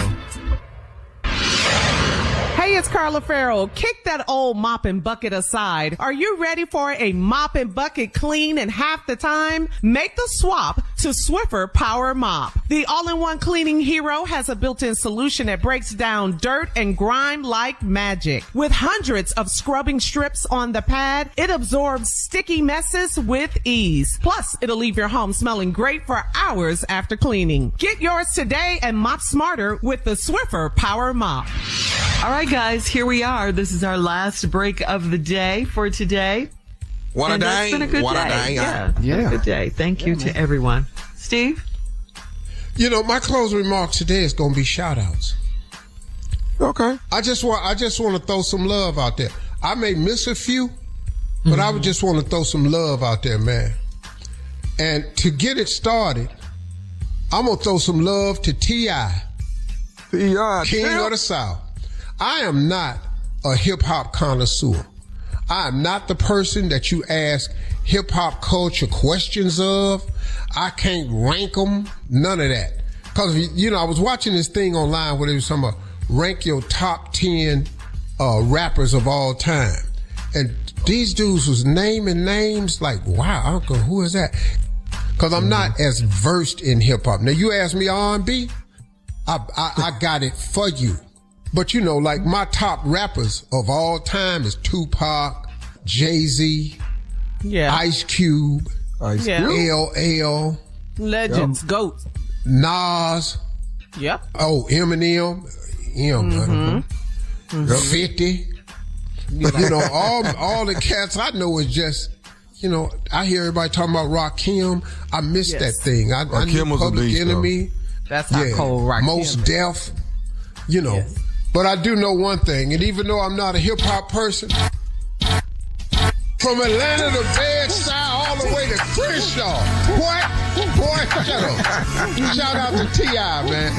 Hey, it's Carla Farrell. Kick that old mop and bucket aside. Are you ready for a mop and bucket clean in half the time? Make the swap to Swiffer Power Mop. The all-in-one cleaning hero has a built-in solution that breaks down dirt and grime like magic. With hundreds of scrubbing strips on the pad, it absorbs sticky messes with ease. Plus, it'll leave your home smelling great for hours after cleaning. Get yours today and mop smarter with the Swiffer Power Mop. All right, guys, here we are. This is our last break of the day for today. What a day. It's been a good day. Yeah. Been a good day. Thank you to everyone. Steve? You know, my closing remarks today is going to be shout-outs. Okay. I just want to throw some love out there. I may miss a few, but I would just want to throw some love out there, man. And to get it started, I'm going to throw some love to T.I. King of the South. I am not a hip-hop connoisseur. I am not the person that you ask hip-hop culture questions of. I can't rank them, none of that. Because, you know, I was watching this thing online where they was talking about rank your top 10 rappers of all time. And these dudes was naming names like, wow, Uncle, who is that? Because I'm not as versed in hip-hop. Now, you ask me R&B, I got it for you. But, you know, like my top rappers of all time is Tupac, Jay-Z, Ice Cube, LL. Legends, GOATs. Nas. Yep. Oh, Eminem. 50. You know, all the cats I know is just, you know, I hear everybody talking about Rakim. I missed that thing. I knew Public Enemy. That's how cold Rakim. Most Def. You know. Yes. But I do know one thing, and even though I'm not a hip-hop person, from Atlanta to Bed-Stuy all the way to Crenshaw, boy, shut up. Shout out to T.I., man.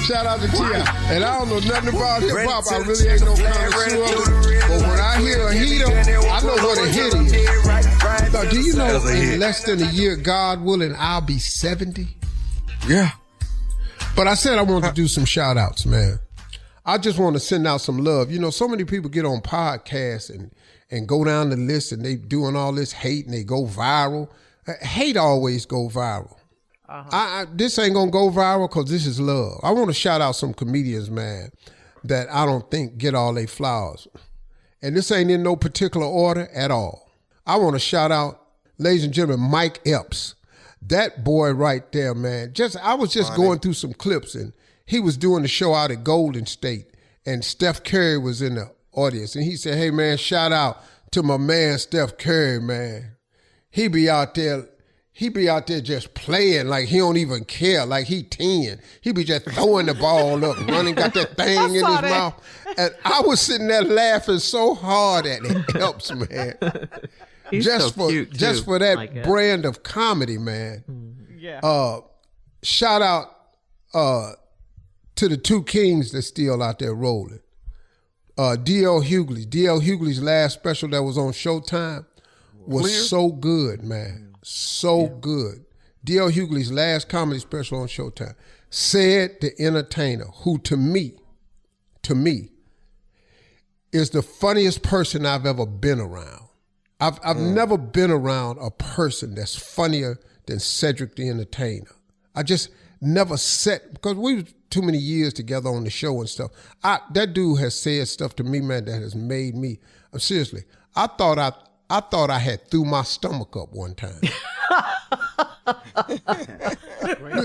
Shout out to T.I. And I don't know nothing about hip-hop. I really ain't no connoisseur of it. But when I hear a heater, I know what a hit is. Now, do you know in less than a year, God willing, I'll be 70? Yeah. But I said I wanted to do some shout-outs, man. I just want to send out some love. You know, so many people get on podcasts and go down the list and they doing all this hate and they go viral. Hate always go viral. This ain't going to go viral because this is love. I want to shout out some comedians, man, that I don't think get all their flowers. And this ain't in no particular order at all. I want to shout out, ladies and gentlemen, Mike Epps. That boy right there, man. I was just going through some clips and he was doing the show out at Golden State and Steph Curry was in the audience. And he said, hey, man, shout out to my man Steph Curry, man. He be out there just playing like he don't even care, like he 10. He be just throwing the ball up, running, got that thing in his mouth. And I was sitting there laughing so hard at it. It helps, man. Just for that brand of comedy, man. Yeah. Shout out to the two kings that's still out there rolling. D.L. Hughley. D.L. Hughley's last special that was on Showtime was so good, man. So good. D.L. Hughley's last comedy special on Showtime. Said the Entertainer, who to me, is the funniest person I've ever been around. I've never been around a person that's funnier than Cedric the Entertainer. I just never because we were too many years together on the show and stuff. That dude has said stuff to me, man, that has made me, seriously, I thought I had threw my stomach up one time.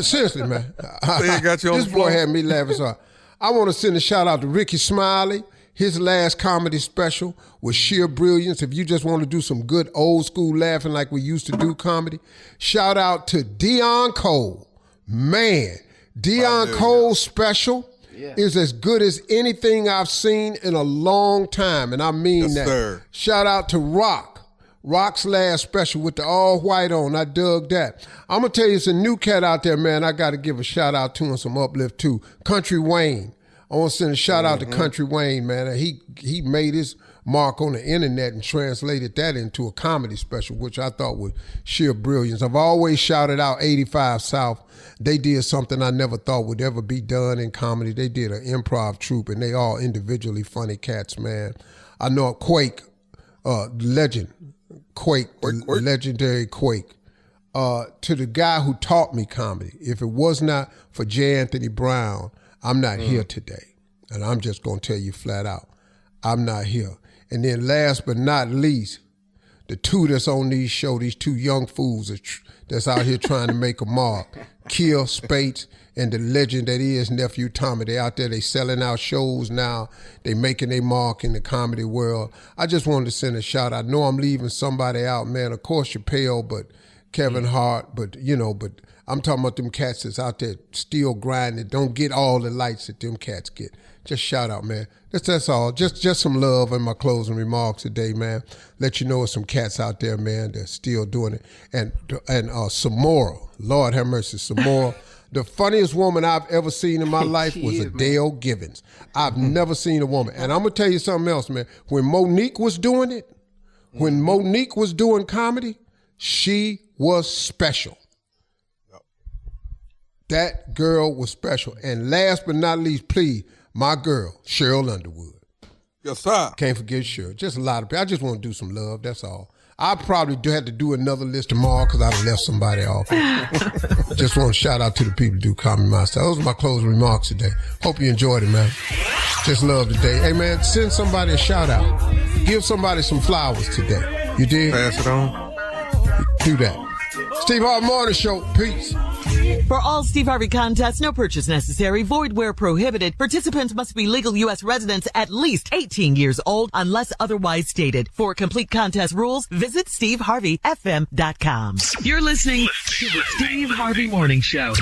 Seriously, man. They got you on This the boy floor. had me laughing so hard. I want to send a shout out to Ricky Smiley. His last comedy special was sheer brilliance. If you just want to do some good old school laughing like we used to do comedy, shout out to Dion Cole. Man, Dion Cole's special is as good as anything I've seen in a long time, and I mean that. Sir. Shout out to Rock's last special with the all white on. I dug that. I'm going to tell you, it's a new cat out there, man. I got to give a shout out to and some uplift too. Country Wayne. I want to send a shout out to Country Wayne, man. He made his mark on the internet and translated that into a comedy special, which I thought was sheer brilliance. I've always shouted out 85 South. They did something I never thought would ever be done in comedy. They did an improv troupe, and they all individually funny cats, man. I know Quake, legend. Quake, legendary Quake. To the guy who taught me comedy, if it was not for J. Anthony Brown, I'm not here today. And I'm just going to tell you flat out, I'm not here. And then last but not least, the two that's on these shows, these two young fools that's out here trying to make a mark, Kill Spates and the legend that is Nephew Tommy. They out there, they selling out shows now. They making their mark in the comedy world. I just wanted to send a shout out. I know I'm leaving somebody out, man. Of course, Chappelle, but Kevin Hart, but I'm talking about them cats that's out there still grinding, don't get all the lights that them cats get. Just shout out, man. That's all. Just some love in my closing remarks today, man. Let you know there's some cats out there, man, that's still doing it. And Samora, Lord have mercy, Samora. The funniest woman I've ever seen in my life was Adele Givens. I've never seen a woman. And I'm going to tell you something else, man. When Monique was doing it, when Monique was doing comedy, she was special. That girl was special. And last but not least, please, my girl, Cheryl Underwood. Yes, sir. Can't forget Cheryl. Just a lot of people. I just want to do some love, that's all. I probably have to do another list tomorrow because I left somebody off. Just want to shout out to the people who do Comedy Master. Those are my closing remarks today. Hope you enjoyed it, man. Just love today. Hey, man, send somebody a shout out. Give somebody some flowers today. You did? Pass it on. Do that. Steve Harvey Morning Show. Peace. For all Steve Harvey contests, no purchase necessary, void where prohibited. Participants must be legal U.S. residents at least 18 years old unless otherwise stated. For complete contest rules, visit SteveHarveyFM.com. You're listening to the Steve Harvey Morning Show.